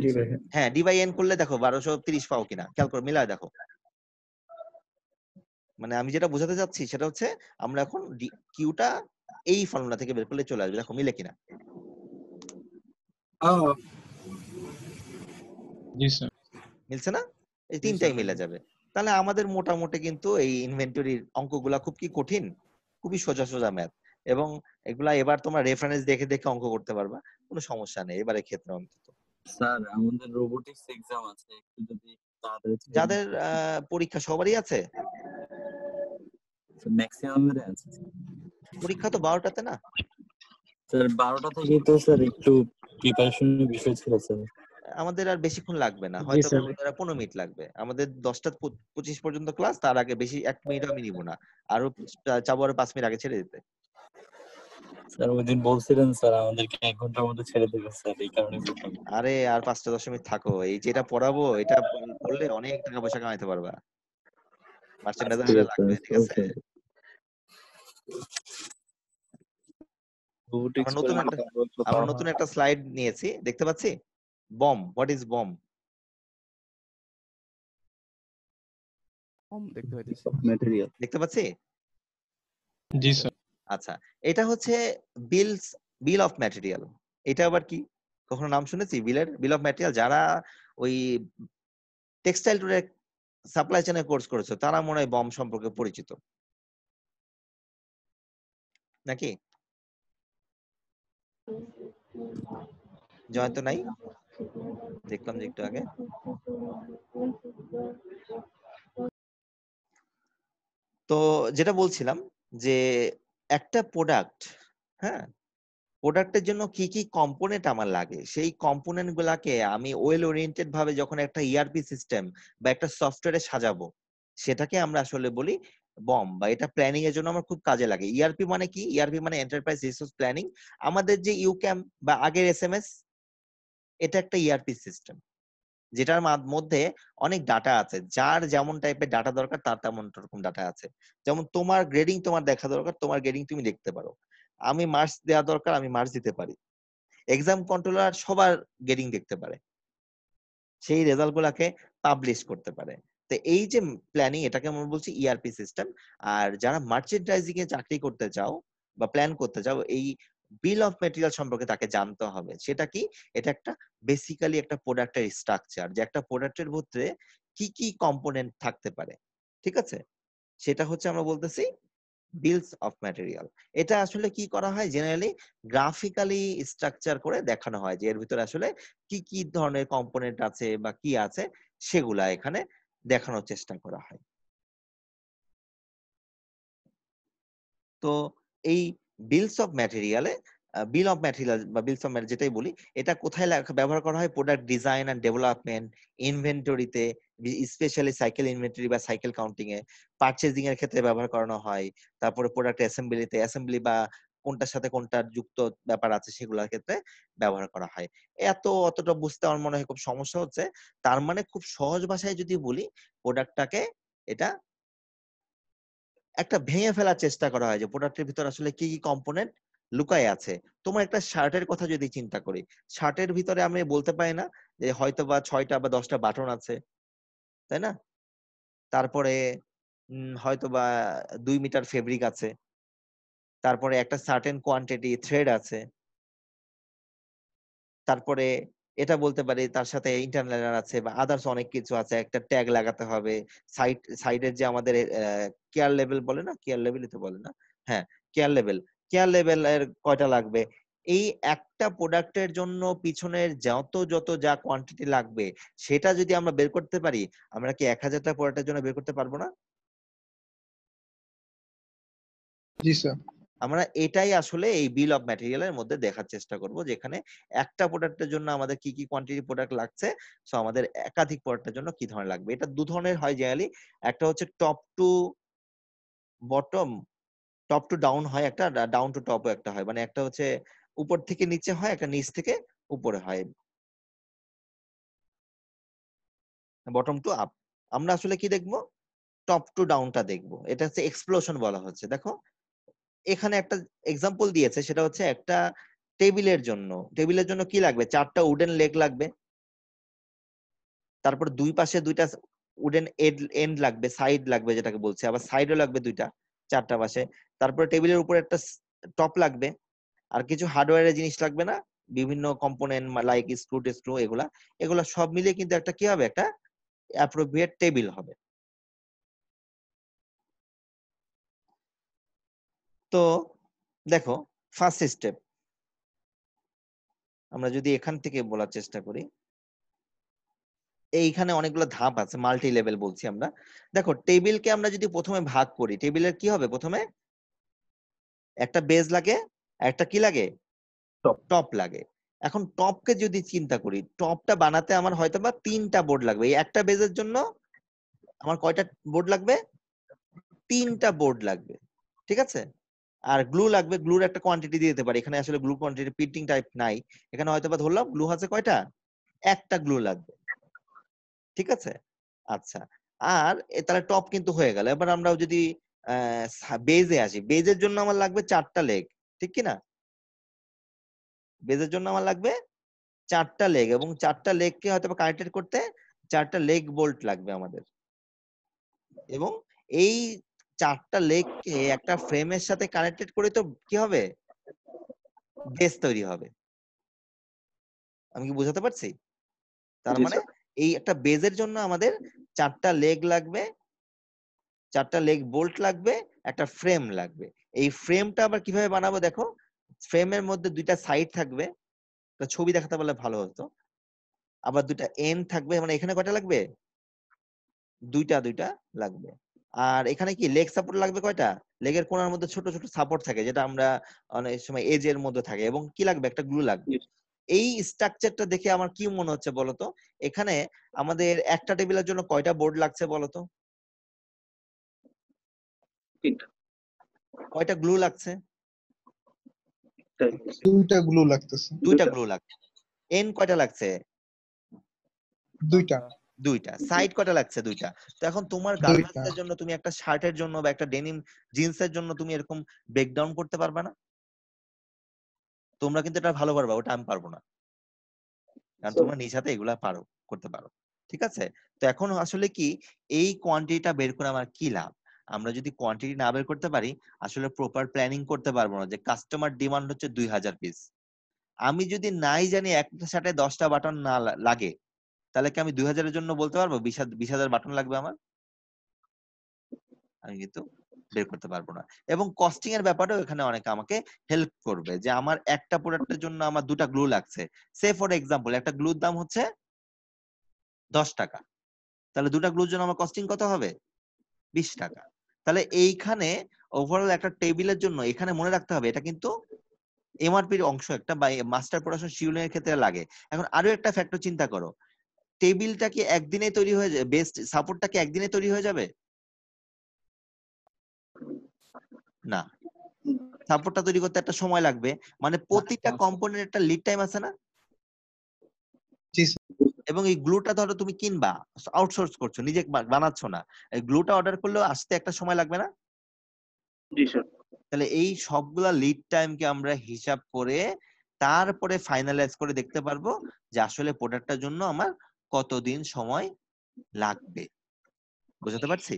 জি ভাই। হ্যাঁ, ডি বাই এন করলে দেখো 1230 পাও কিনা, খেয়াল করো, মিলায় দেখো। মানে আমি যেটা বোঝাতে চাচ্ছি সেটা হচ্ছে আমরা এখন কিউটা এই ফর্মুলা থেকে বের করলে চলে আসবে। দেখো মিলে কিনা? জি স্যার। মিলছে না? এই জি তিনটাই স্যার মিলে যাবে। তাহলে আমাদের মোটামুটি কিন্তু এই ইনভেন্টরির অঙ্কগুলা খুব কি কঠিন, খুবই সোজা সোজা ম্যাথ, এবং এগুলা এবার তোমরা রেফারেন্স দেখে দেখে অঙ্ক করতে পারবা, কোনো সমস্যা নেই এবারে ক্ষেত্রে অন্তত। স্যার আমাদের রোবোটিক্স এক্সাম আছে, একটু যদি তাড়াতাড়ি ছেড়ে যাদের পরীক্ষা সবারই আছে? ম্যাক্সিমামের আছে পরীক্ষা তো 12টাতে না? স্যার। 12টা থেকে তো স্যার একটু প্রিপারেশনের বিষয় ছিল স্যার। আমাদের আর বেশিক্ষণ লাগবে না, জি হয়তো স্যার। 15 মিনিট লাগবে। আমাদের 10টা 25 পর্যন্ত ক্লাস, তার আগে বেশি 1 মিনিটও আমি নিব না। আরো চাবো আরো 5 মিনিট আগে ছেড়ে দিতে। স্যার ওই দিন বলছিলেন স্যার আমাদেরকে 1 ঘন্টার মধ্যে ছেড়ে দেবে স্যার, এই কারণে বললাম। আরে আর 5টা 10 মিনিট থাকো, এই যেটা পড়াবো এটা পড়লে অনেক টাকা পয়সা কামাইতে পারবা। মার্চেন্ডাইজার ঠিক হলে আছে লাগবে, ঠিক আছে? ওকে। রোবোটিক্স করে আমরা নতুন একটা স্লাইড নিয়েছি, দেখতে পাচ্ছি? BOM, what is BOM? কম দেখতে পাইতেছি। ম্যাটেরিয়াল। দেখতে পাচ্ছি? জি স্যার। আচ্ছা, এটা হচ্ছে বিল অফ ম্যাটেরিয়াল। এটা আবার কি? কখনো নাম শুনেছি বিল অফ ম্যাটেরিয়াল? যারা ওই টেক্সটাইল টুডে সাপ্লাই চেনের কোর্স করেছো তারা মনে হয় বম সম্পর্কে পরিচিত, নাকি? জয়ন্ত নাই? দেখলাম যে একটু আগে। তো যেটা বলছিলাম যে একটা প্রোডাক্ট, হ্যাঁ, প্রোডাক্টের জন্য কি কি কম্পোনেন্ট আমার লাগে, সেই কম্পোনেন্ট গুলাকে আমি ওয়েল ওরিয়েন্টেড ভাবে যখন একটা ইআরপি সিস্টেম বা একটা সফটওয়্যারে সাজাবো, সেটাকে আমরা আসলে বলি বম, বা এটা প্ল্যানিং এর জন্য আমার খুব কাজে লাগে। ইআরপি মানে কি? ইআরপি মানে এন্টারপ্রাইজ রিসোর্স প্ল্যানিং। আমাদের যে ইউক্যাম বা আগের এসএমএস, এটা একটা ইআরপি সিস্টেম যেটার মধ্যে অনেক ডাটা আছে। যার যেমন টাইপের ডাটা দরকার তার তেমন রকম ডাটা আছে। যেমন তোমার গ্রেডিং তোমার দেখা দরকার, তোমার গ্রেডিং তুমি দেখতে পারো। আমি মার্কস দেওয়া দরকার, আমি মার্কস দিতে পারি। এক্সাম কন্ট্রোলার সবার গ্রেডিং দেখতে পারে, সেই রেজাল্ট গুলাকে পাবলিশ করতে পারে। তো এই যে প্ল্যানিং, এটাকে আমরা বলছি ইআরপি সিস্টেম। আর যারা মার্চেন্ডাইজিং এ চাকরি করতে চাও বা প্ল্যান করতে চাও, এই বিল অফ ম্যাটেরিয়াল সম্পর্কে তাকে জানতে হবে। সেটা কি? এটা একটা বেসিক্যালি একটা প্রোডাক্টের স্ট্রাকচার, যে একটা প্রোডাক্টের মধ্যে কি কি কম্পোনেন্ট থাকতে পারে, ঠিক আছে? সেটা হচ্ছে আমরা বলতেছি বিলস অফ ম্যাটেরিয়াল। এটা আসলে কি করা হয়, জেনারেলি গ্রাফিক্যালি স্ট্রাকচার করে দেখানো হয় যে এর ভিতরে আসলে কি কি ধরনের কম্পোনেন্ট আছে বা কি আছে, সেগুলা এখানে দেখানোর চেষ্টা করা হয়। তো এই বিলস অফ ম্যাটেরিয়ালে বিল অফ ম্যাটেরিয়াল বা বিলস অফ যেটাই বলি, এটা কোথায় ব্যবহার করা হয়? প্রোডাক্ট ডিজাইন এন্ড ডেভেলপমেন্ট, ইনভেন্টরিতে, স্পেশালি সাইকেল ইনভেন্টরি বা সাইকেল কাউন্টিং এ, পারচেজিং এর ক্ষেত্রে ব্যবহার করানো হয়। তারপরে প্রোডাক্ট অ্যাসেম্বলি বা কোনটার সাথে কোনটার যুক্ত ব্যাপার আছে সেগুলোর ক্ষেত্রে ব্যবহার করা হয়। অতটা বুঝতে আমার মনে হয় খুব সমস্যা হচ্ছে। তার মানে খুব সহজ ভাষায় যদি বলি, প্রোডাক্টটাকে এটা একটা ভেঙে ফেলার চেষ্টা করা হয় যে প্রোডাক্টের ভিতর আসলে কি কি কম্পোনেন্ট লুকায় আছে। তোমার একটা শার্টের কথা যদি চিন্তা করি, শার্টের ভিতরে আমি বলতে পারি না যে হয়তো বা 6টা বা 10টা বাটন আছে, তাই না? তারপরে হয়তো বা 2 মিটার ফেব্রিক আছে, তারপরে একটা সার্টেন কোয়ান্টিটি থ্রেড আছে, তারপরে এটা বলতে পারি তার সাথে ইন্টারনাল আছে বা আদার্স অনেক কিছু আছে। একটা ট্যাগ লাগাতে হবে। সাইডের যে আমাদের কেয়ার লেভেল বলে না, কেয়ার লেভেলই তো বলে না, হ্যাঁ, কেয়ার লেভেল, কেয়ার লেভেল এর কয়টা লাগবে। এই একটা প্রোডাক্টের জন্য পিছনের যত যা কোয়ান্টিটি লাগবে, সেটা যদি আমরা বের করতে পারি, আমরা কি 1000টা প্রোডাক্টের জন্য বের করতে পারবো না? জি স্যার। আমরা এটাই আসলে এই বিল অফ ম্যাটেরিয়ালের মধ্যে দেখার চেষ্টা করব, যেখানে একটা প্রোডাক্টের জন্য আমাদের কি কি কোয়ান্টিটি প্রোডাক্ট লাগছে, সো আমাদের একাধিক প্রোডাক্টের জন্য কি ধরনের লাগবে। এটা দু ধরনের হয় জেনারেলি। একটা হচ্ছে top to bottom, top to down হয়, একটা ডাউন টু টপও একটা হয়। মানে একটা হচ্ছে উপর থেকে নিচে হয়, একটা নিচ থেকে উপরে হয়, বটম টু আপ। আমরা আসলে কি দেখবো? টপ টু ডাউনটা দেখবো। এটা হচ্ছে এক্সপ্লোশন বলা হচ্ছে। দেখো এখানে একটা এক্সাম্পল দিয়েছে, সেটা হচ্ছে একটা টেবিলের জন্য কি লাগবে? 4টা উডেন লেগ লাগবে, তারপর দুই পাশে 2টা উডেন এন্ড লাগবে, সাইড লাগবে যেটাকে বলছে, আবার সাইডও লাগবে দুইটা, চারটা পাশে। তারপরে টেবিলের উপর একটা টপ লাগবে, আর কিছু হার্ডওয়্যারের জিনিস লাগবে না, বিভিন্ন কম্পোনেন্ট লাইক স্ক্রু এগুলা এগুলা সব মিলিয়ে কিন্তু একটা কি হবে, একটা অ্যাপ্রোপ্রিয়েট টেবিল হবে। তো দেখো ফার্স্ট স্টেপ আমরা যদি এখান থেকে বলার চেষ্টা করি, এইখানে অনেকগুলো ধাপ আছে, মাল্টি লেভেল বলছি আমরা। দেখো টেবিলকে আমরা যদি প্রথমে ভাগ করি, টেবিলের কি হবে, প্রথমে একটা বেজ লাগে, একটা কি লাগে, টপ। টপ লাগে। এখন টপকে যদি চিন্তা করি, টপটা বানাতে আমার হয়তো বা 3টা বোর্ড লাগবে। এই একটা বেজের জন্য আমার কয়টা বোর্ড লাগবে, 3টা বোর্ড লাগবে, ঠিক আছে। আর গ্লু লাগবে, গ্লুর একটা কোয়ান্টিটি দিয়ে দিতে পারি, এখানে আসলে গ্লু কোয়ান্টিটি প্রিন্টিং টাইপ নাই, এখানে হয়তো বা ধরলাম গ্লু আছে কয়টা, একটা গ্লু লাগবে, ঠিক আছে। আচ্ছা, আর তাহলে টপ কিন্তু হয়ে গেল। এবার আমরা যদি বেজে আসি, বেজের জন্য আমার লাগবে 4টা লেগ, ঠিক কি না? বেজের জন্য আমার লাগবে 4টা লেগ, এবং 4টা লেগকে হয়তো কানেক্টেড করতে 4টা লেগ বোল্ট লাগবে আমাদের। এবং এই 4টা লেগকে একটা ফ্রেমের সাথে কানেক্টেড করে তো কি হবে, বেস তৈরি হবে। আমি কি বোঝাতে পারছি? তার জি মানে স্যার। এই একটা বেজের জন্য আমাদের 4টা লেগ লাগবে, 4টা লেগ বোল্ট লাগবে, একটা ফ্রেম লাগবে। এই ফ্রেমটা আবার কিভাবে বানাবো দেখো, ফ্রেমের মধ্যে 2টা সাইড থাকবে, একটা ছবি দেখাতে পারলে ভালো হতো। আবার 2টা এন্ড থাকবে, মানে এখানে কয়টা লাগবে, 2টা লাগবে। আর এখানে কি লেগ সাপোর্ট লাগবে কয়টা, লেগের কোণার মধ্যে ছোট ছোট সাপোর্ট থাকে, যেটা আমরা অনেক সময় এজের মধ্যে থাকে। এবং কি লাগবে, একটা গ্লু লাগবে। এই স্ট্রাকচারটা দেখে আমার কি মনে হচ্ছে বলতো, এখানে আমাদের একটা টেবিলের জন্য কয়টা বোর্ড লাগছে বলতো, 3টা। কয়টা গ্লু লাগছে, 2টা গ্লু লাগতেছে। 2টা গ্লু লাগছে। এন কয়টা লাগছে, 2টা। 2টা। সাইড কয়টা লাগছে, 2টা। তো এখন তোমার 2টা। গার্মেন্টস এর জন্য, তুমি একটা শার্টের জন্য বা একটা ডেনিম জিন্সের জন্য তুমি এরকম ব্রেকডাউন করতে পারবে না? তোমরা কিন্তু এটা ভালো পারবা, ওটা আমি পারবো না, কারণ তোমরা নিজ হাতে এগুলা পারো, করতে পারো, ঠিক আছে। তো এখন আসলে কি, এই কোয়ান্টিটিটা বের করে আমার কি লাভ? আমরা যদি কোয়ান্টিটি না বের করতে পারি, আসলে প্রপার প্ল্যানিং করতে পারবো না। যে কাস্টমার ডিমান্ড হচ্ছে 2000 পিস, আমি যদি নাই জানি একটা শার্টে 10টা বাটন না লাগে, তাহলে কি আমি 2000-এর জন্য বলতে পারবো 20,000 বাটন লাগবে আমার? আমি কিন্তু বের করতে পারবো না। এবং কস্টিং এর ব্যাপারেও এখানে অনেকে আমাকে হেল্প করবে, যে আমার একটা প্রোডাক্টের জন্য আমার 2টা গ্লু লাগছে, সে ফর এক্সাম্পল একটা গ্লুর দাম হচ্ছে 10 টাকা, তাহলে 2টা গ্লুর জন্য আমার কস্টিং কত হবে, 20 টাকা। তাহলে এইখানে ওভারঅল একটা টেবিলের জন্য এখানে মনে রাখতে হবে, এটা কিন্তু এমআরপির অংশ একটা, বা মাস্টার প্রোডাকশন শিডিউলিং এর ক্ষেত্রে লাগে। এখন আরো একটা ফ্যাক্টর চিন্তা করো, টেবিলটা কি একদিনে তৈরি হয়ে যাবে, বেস্ট সাপোর্টটা কি একদিনে তৈরি হয়ে যাবে? না, সাপোর্টটা তৈরি করতে একটা সময় লাগবে, মানে প্রতিটা কম্পোনেন্ট একটা লিড টাইম আছে না? জি এবং এই গ্লুটা ধরো তুমি কিনবা, আউটসোর্স করছো, নিজে বানাচ্ছ না, এই গ্লুটা অর্ডার করলেও আসতে একটা সময় লাগবে না? জি স্যার। তাহলে এই সবগুলা লিড টাইমকে আমরা হিসাব করে তারপরে ফাইনালাইজ করে দেখতে পারবো যে আসলে প্রোডাক্টটার জন্য আমার কতদিন সময় লাগবে। বুঝতে পারছি?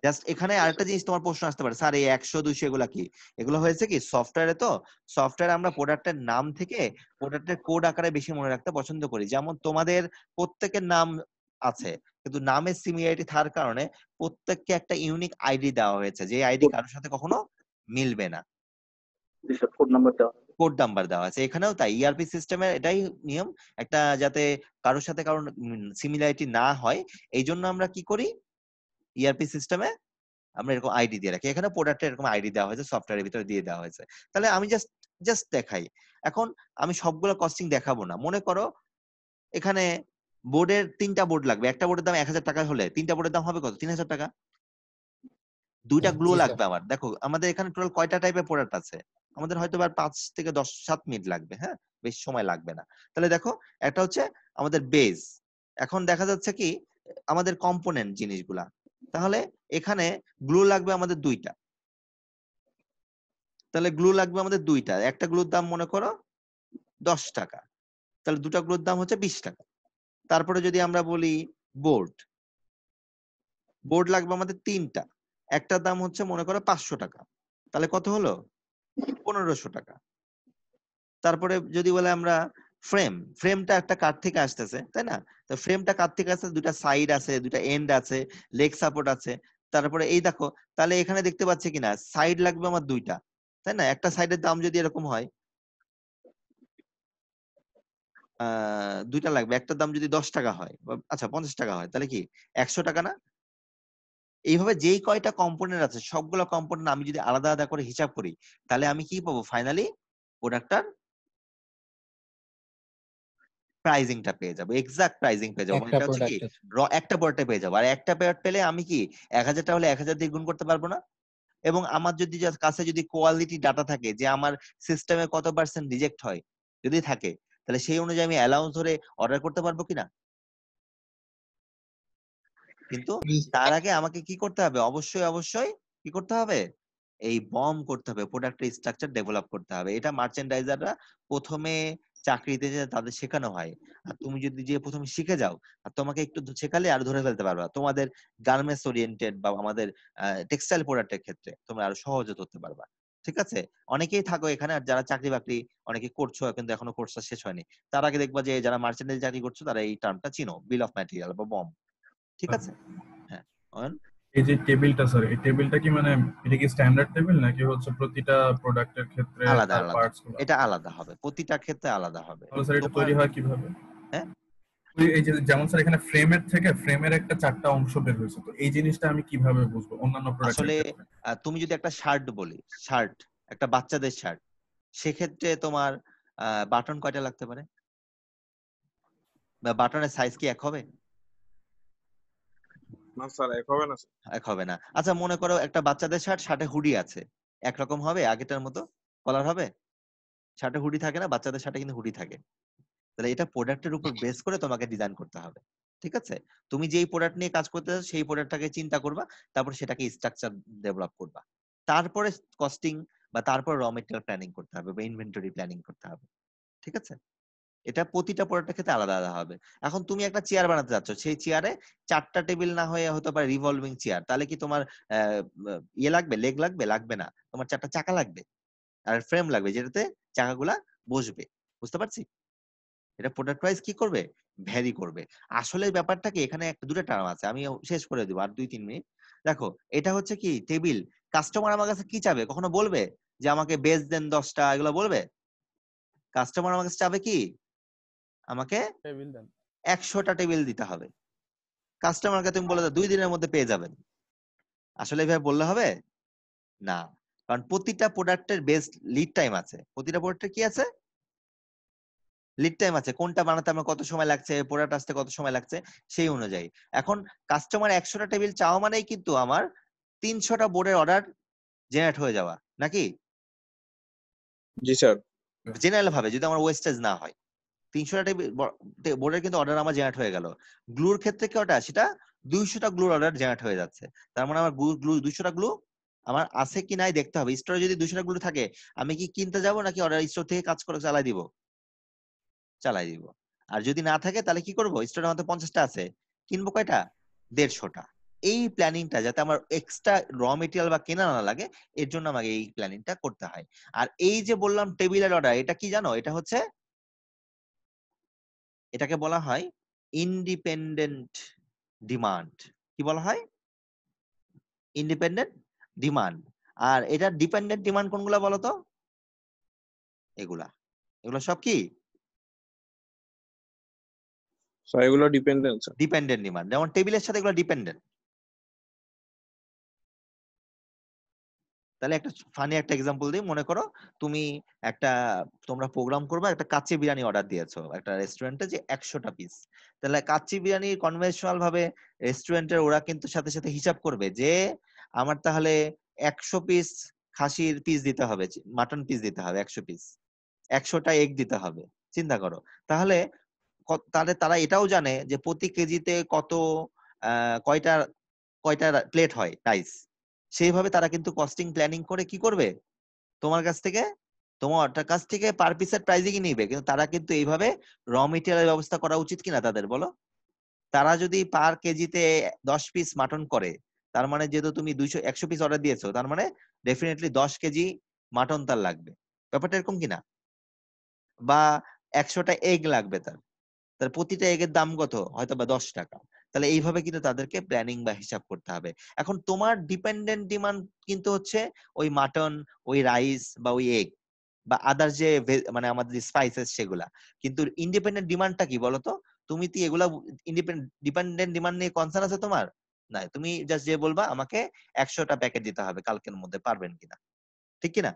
জাস্ট এখানে আরেকটা জিনিস তোমার প্রশ্ন আসতে পারে, স্যার এই 100-200 এগুলা কি? এগুলো হয়েছে কি সফটওয়্যারে, তো সফটওয়্যারে আমরা প্রোডাক্টের নাম থেকে প্রোডাক্টের কোড আকারে বেশি মনে রাখতে পছন্দ করি। যেমন তোমাদের প্রত্যেকের নাম আছে, কিন্তু নামের সিমিলারিটি থাকার কারণে প্রত্যেককে একটা ইউনিক আইডি দেওয়া হয়েছে, যে আইডি কারোর সাথে কখনো মিলবে না, জি স্যার। কোড নাম্বার দেওয়া। কোড নাম্বার দেওয়া আছে। এখানেও তাই, ইআরপি সিস্টেমের এটাই নিয়ম, একটা যাতে কারোর সাথে কারোর সিমিলারিটি না হয়, এই জন্য আমরা কি করি, ইআরপি সিস্টেমে আমরা এরকম আইডি দিয়ে রাখি। এখানে প্রোডাক্টের এরকম আইডি দেওয়া হয়েছে, সফটওয়্যারের ভিতরে দিয়ে দেওয়া হয়েছে। তাহলে আমি জাস্ট দেখাই। এখন আমি সবগুলো কস্টিং দেখাবো না। মনে করো এখানে বোর্ডের 3টা বোর্ড লাগবে, একটা বোর্ডের দাম 1000 টাকা হলে 3টা বোর্ডের দাম হবে কত, 3000 টাকা। 2টা গ্লু লাগবে আমার। দেখো আমাদের এখানে টোটাল কয়টা টাইপের প্রোডাক্ট আছে, আমাদের হয়তো 5 থেকে 7 মিনিট লাগবে, হ্যাঁ, বেশি সময় লাগবে না। তাহলে দেখো একটা হচ্ছে আমাদের বেস, এখন দেখা যাচ্ছে কি আমাদের কম্পোনেন্ট জিনিসগুলা, তাহলে এখানে গ্লু লাগবে আমাদের 2টা, তাহলে গ্লু লাগবে আমাদের 2টা, একটা গ্লুর দাম মনে করো 10 টাকা, তাহলে 2টা গ্লুর দাম হচ্ছে 20 টাকা। তারপরে যদি আমরা বলি বোর্ড বোর্ড লাগবে আমাদের 3টা। একটার দাম হচ্ছে মনে করো 500 টাকা, তাহলে কত হলো? 1500 টাকা। তারপরে যদি বলে আমরা ফ্রেমটা একটা কাঠ থেকে আসতেছে, তাই না? তো ফ্রেমটা কাঠ থেকে আসছে, দুটা সাইড আছে, দুটা এন্ড আছে, লেগ সাপোর্ট আছে। তারপরে এই দেখো, তাহলে এখানে দেখতে পাচ্ছি কিনা সাইড লাগবে আমার 2টা, তাই না? একটা সাইডের দাম যদি এরকম হয়, 2টা লাগবে, একটার দাম যদি 10 টাকা হয়, আচ্ছা 50 টাকা হয়, তাহলে কি 100 টাকা না? এইভাবে যেই কয়টা কম্পোনেন্ট আছে সবগুলো কম্পোনেন্ট আমি যদি আলাদা আলাদা করে হিসাব করি, তাহলে আমি কি পাবো? ফাইনালি প্রোডাক্টটার প্রাইজিংটা পেয়ে যাবো, এক্সাক্ট প্রাইজিং পেয়ে যাবো। একটা এটা হচ্ছে কি প্রোডাক্টের একটা প্রোডাক্টে পেয়ে যাবো। আর একটা প্রোডাক্ট পেলে আমি কি 1000 টা হলে 1000 দিয়ে গুণ করতে পারবো না? এবং আমার যদি কাছে যদি কোয়ালিটি ডাটা থাকে যে আমার সিস্টেমে কত পার্সেন্ট রিজেক্ট হয় যদি থাকে, তাহলে সেই অনুযায়ী আমি অ্যালাউন্স ধরে অর্ডার করতে পারবো কিনা? কিন্তু তার আগে আমাকে কি করতে হবে? অবশ্যই অবশ্যই কি করতে হবে? এই বম করতে হবে, প্রোডাক্টের স্ট্রাকচার ডেভেলপ করতে হবে। এটা মার্চেন্ডাইজাররা প্রথমে চাকরিতে যে তাদের শেখানো হয়। আর তুমি যদি যে প্রথমে শিখে যাও, আর তোমাকে একটু শেখালে আর ধরে ফেলতে পারবা। তোমাদের গার্মেন্টস ওরিয়েন্টেড বা আমাদের টেক্সটাইল প্রোডাক্টের ক্ষেত্রে তোমরা আরো সহজে ধরতে পারবা। ঠিক আছে? অনেকেই থাকো এখানে, আর যারা চাকরি বাকরি অনেকে করছো কিন্তু এখনো কোর্সটা শেষ হয়নি, তার আগে দেখবা যে যারা মার্চেন্ডাইজ চাকরি করছো তারা এই টার্মটা চিনো, বিল অফ ম্যাটেরিয়াল বা বম। ঠিক আছে? হ্যাঁ, অয়ন? এই যে টেবিলটা স্যার, এই টেবিলটা কি মানে এটা কি স্ট্যান্ডার্ড টেবিল নাকি হচ্ছে প্রতিটা প্রোডাক্টের ক্ষেত্রে আলাদা তার আলাদা, পার্টস গুলো? এটা আলাদা হবে, প্রতিটা ক্ষেত্রে আলাদা হবে। তাহলে স্যার এটা তোমার তৈরি হয় কিভাবে? হ্যাঁ, এই যে যেমন স্যার এখানে ফ্রেমের থেকে ফ্রেমের একটা 4টা অংশ বের হয়েছে, তো এই জিনিসটা আমি কিভাবে বুঝবো অন্যান্য প্রোডাক্টের আসলে ক্ষেত্রে? তুমি যদি একটা শার্ট বলি, শার্ট একটা বাচ্চাদের শার্ট, সেক্ষেত্রে তোমার বাটন কয়টা লাগতে পারে? বা বাটনের সাইজ কি এক হবে? না স্যার, এক হবে না স্যার। এক হবে না। আচ্ছা মনে করো একটা বাচ্চাদের শার্ট, শার্টে হুডি আছে, একরকম হবে? আগেটার মতো কলার হবে? শার্টে হুডি থাকে না, বাচ্চাদের শার্টে কিন্তু হুডি থাকে। তাহলে এটা প্রোডাক্টের উপর বেস করে তোমাকে ডিজাইন করতে হবে। ঠিক আছে? তুমি যেই প্রোডাক্ট নিয়ে কাজ করতে চাও সেই প্রোডাক্টটাকে চিন্তা করবা, তারপর সেটাকে স্ট্রাকচার ডেভেলপ করবা, তারপরে কস্টিং বা তারপর র মেটেরিয়াল প্ল্যানিং করতে হবে বা ইনভেন্টরি প্ল্যানিং করতে হবে। ঠিক আছে? এটা প্রতিটা প্রোডাক্টের ক্ষেত্রে আলাদা আলাদা হবে। এখন তুমি একটা চেয়ার বানাতে যাচ্ছ, সেই চেয়ারে 4টা টেবিল না হয়ে হতে পারে রিভলভিং চেয়ার, তাহলে কি তোমার ইয়ে লাগবে, লেগ লাগবে? লাগবে না। তোমার 4টা চাকা লাগবে আর ফ্রেম লাগবে যেটাতে চাকাগুলা বসবে। বুঝতে পারছি? এটা প্রোডাক্ট ওয়াইজ কি করবে? ভ্যারি করবে। আসলে ব্যাপারটা কি, এখানে দুটো টার্ম আছে, আমি শেষ করে দিব আর 2-3 মিনিট। দেখো, এটা হচ্ছে কি টেবিল। কাস্টমার আমার কাছে কি চাবে? কখনো বলবে যে আমাকে বেচ দেন 10টা? এগুলো বলবে? কাস্টমার আমার কাছে চাবে কি আমাকে টেবিল দেন। 100টা টেবিল দিতে হবে। কাস্টমারকে তুমি বলে দাও 2 দিনের মধ্যে পেয়ে যাবেন, আসলে এভাবে বললে হবে না। কারণ প্রতিটা প্রোডাক্টের বেস্ট লিড টাইম আছে। প্রতিটা প্রোডাক্টের কি আছে? লিড টাইম আছে। কোনটা বানাতে আমার কত সময় লাগছে, প্রোডাক্ট আসতে কত সময় লাগছে, সেই অনুযায়ী। এখন কাস্টমার 100টা টেবিল চাওয়া মানেই কিন্তু আমার 300টা বোর্ডের অর্ডার জেনারেট হয়ে যাওয়া, নাকি? জি স্যার। জেনারেল ভাবে যদি আমার ওয়েস্টেজ না হয়, 300টা টেবিল বোর্ডের কিন্তু অর্ডার আমার জেনারেট হয়ে গেল। গ্লুর ক্ষেত্রে কি ওটা, সেটা 200টা গ্লুর অর্ডার জেনারেট হয়ে যাচ্ছে। তার মানে আমার গ্লু 200টা গ্লু আমার আছে কি নাই দেখতে হবে। স্টোরে যদি 200টা গ্লু থাকে, আমি কি কিনতে যাব নাকি অর্ডার স্টোর থেকে কাজ করে চালাই দিব? চালাই দিব। আর যদি না থাকে তাহলে কি করব? স্টোরের মধ্যে 50টা আছে, কিনবো কয়টা? 150টা। এই প্ল্যানিংটা যাতে আমার এক্সট্রা র মেটেরিয়াল বা কেনা না লাগে, এর জন্য আমাকে এই প্ল্যানিংটা করতে হয়। আর এই যে বললাম টেবিলের অর্ডার, এটা কি জানো? এটা হচ্ছে, এটাকে বলা হয় ইন্ডিপেন্ডেন্ট ডিমান্ড। কি বলা হয়? Independent demand. আর এটা ডিপেন্ডেন্ট ডিমান্ড কোনগুলা বলো তো? এগুলা এগুলো সব কি? স্যার এগুলো ডিপেন্ডেন্ট স্যার। Dependent demand. যেমন টেবিলের সাথে এগুলো ডিপেন্ডেন্ট। তাহলে একটা ফানি একটা এক্সাম্পল দিই। মনে করো তুমি একটা, তোমরা প্রোগ্রাম করবা, একটা কাচ্চি বিরিয়ানি অর্ডার দিয়েছো একটা রেস্টুরেন্টে যে 100টা পিস। তাহলে কাচ্চি বিরিয়ানি কনভেনশনাল ভাবে রেস্টুরেন্টের ওরা কিন্তু সাথে সাথে হিসাব করবে যে আমার তাহলে 100 পিস খাসির পিস দিতে হবে, মাটন পিস দিতে হবে 100 পিস, 100টা এগ দিতে হবে। চিন্তা করো। তাহলে তাহলে তারা এটাও জানে যে প্রতি কেজিতে কত কয়টা কয়টা প্লেট হয় রাইস। সেইভাবে তারা কিন্তু কস্টিং প্ল্যানিং করে কি করবে? তোমার কাছ থেকে পার পিসের প্রাইসিং নিবে। কিন্তু তারা কিন্তু এইভাবে র মেটেরিয়ালের ব্যবস্থা করা উচিত কিনা তাদের, বলো? তারা যদি পার কেজিতে 10 পিস মাটন করে, তার মানে যেহেতু তুমি 100 পিস অর্ডার দিয়েছো, তার মানে ডেফিনেটলি 10 কেজি মাটন তার লাগবে। ব্যাপারটা এরকম কিনা? বা 100টা এগ লাগবে তার প্রতিটা এগের দাম কত? হয়তো বা 10 টাকা। তাহলে এইভাবে কিন্তু তাদেরকে প্ল্যানিং বা হিসাব করতে হবে। এখন তোমার ডিপেন্ডেন্ট ডিমান্ড কিন্তু হচ্ছে ওই মাটন, ওই রাইস বা ওই এগ বা আদার যে মানে আমাদের স্পাইসেস সেগুলা। কিন্তু ইন্ডিপেন্ডেন্ট ডিমান্ডটা কি বলতো? তুমি কি এগুলা ডিপেন্ডেন্ট ডিমান্ড নিয়ে কনসার্ন আছে তোমার? না, তুমি জাস্ট যে বলবা আমাকে 100টা প্যাকেট দিতে হবে কালকের মধ্যে, পারবেন কিনা, ঠিক কিনা?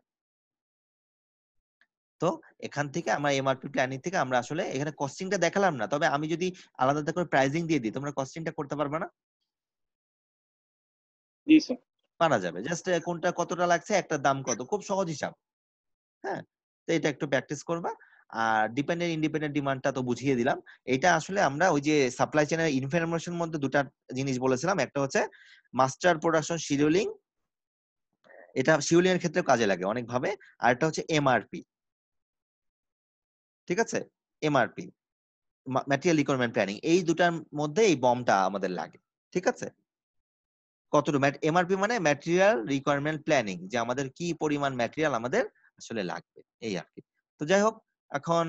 তো এখান থেকে আমরা এমআরপি প্ল্যানিং থেকে আমরা আসলে এখানে কস্টিংটা দেখালাম না, তবে আমি যদি আলাদা করে প্রাইসিং দিয়ে দিই, তোমরা কস্টিংটা করতে পারবে না? জি স্যার। পারা যাবে, জাস্ট কোনটা কতটা লাগছে, একটা দাম কত, খুব সহজ হিসাব। হ্যাঁ, তো এটা একটু প্র্যাকটিস করবা। আর ডিপেন্ডেন্ট ইন্ডিপেন্ডেন্ট ডিমান্ডটা তো বুঝিয়ে দিলাম। এটা আসলে আমরা ওই যে সাপ্লাই চেইনের ইনফরমেশন মধ্যে দুটা জিনিস বলেছিলাম, একটা হচ্ছে মাস্টার প্রোডাকশন শিডিউলিং, এটা শিডিউলিং এর ক্ষেত্রে কাজে লাগে অনেক ভাবে। আর একটা হচ্ছে এমআরপি, ঠিক আছে? এমআরপি, ম্যাটেরিয়াল রিকোয়ারমেন্ট প্ল্যানিং, এই দুটার মধ্যে এই বমটা আমাদের লাগে, ঠিক আছে? কতটুকু এমআরপি মানে ম্যাটেরিয়াল রিকোয়ারমেন্ট প্ল্যানিং, যে আমাদের কি পরিমাণ ম্যাটেরিয়াল আমাদের আসলে লাগবে, এই আর কি। তো যাই হোক, এখন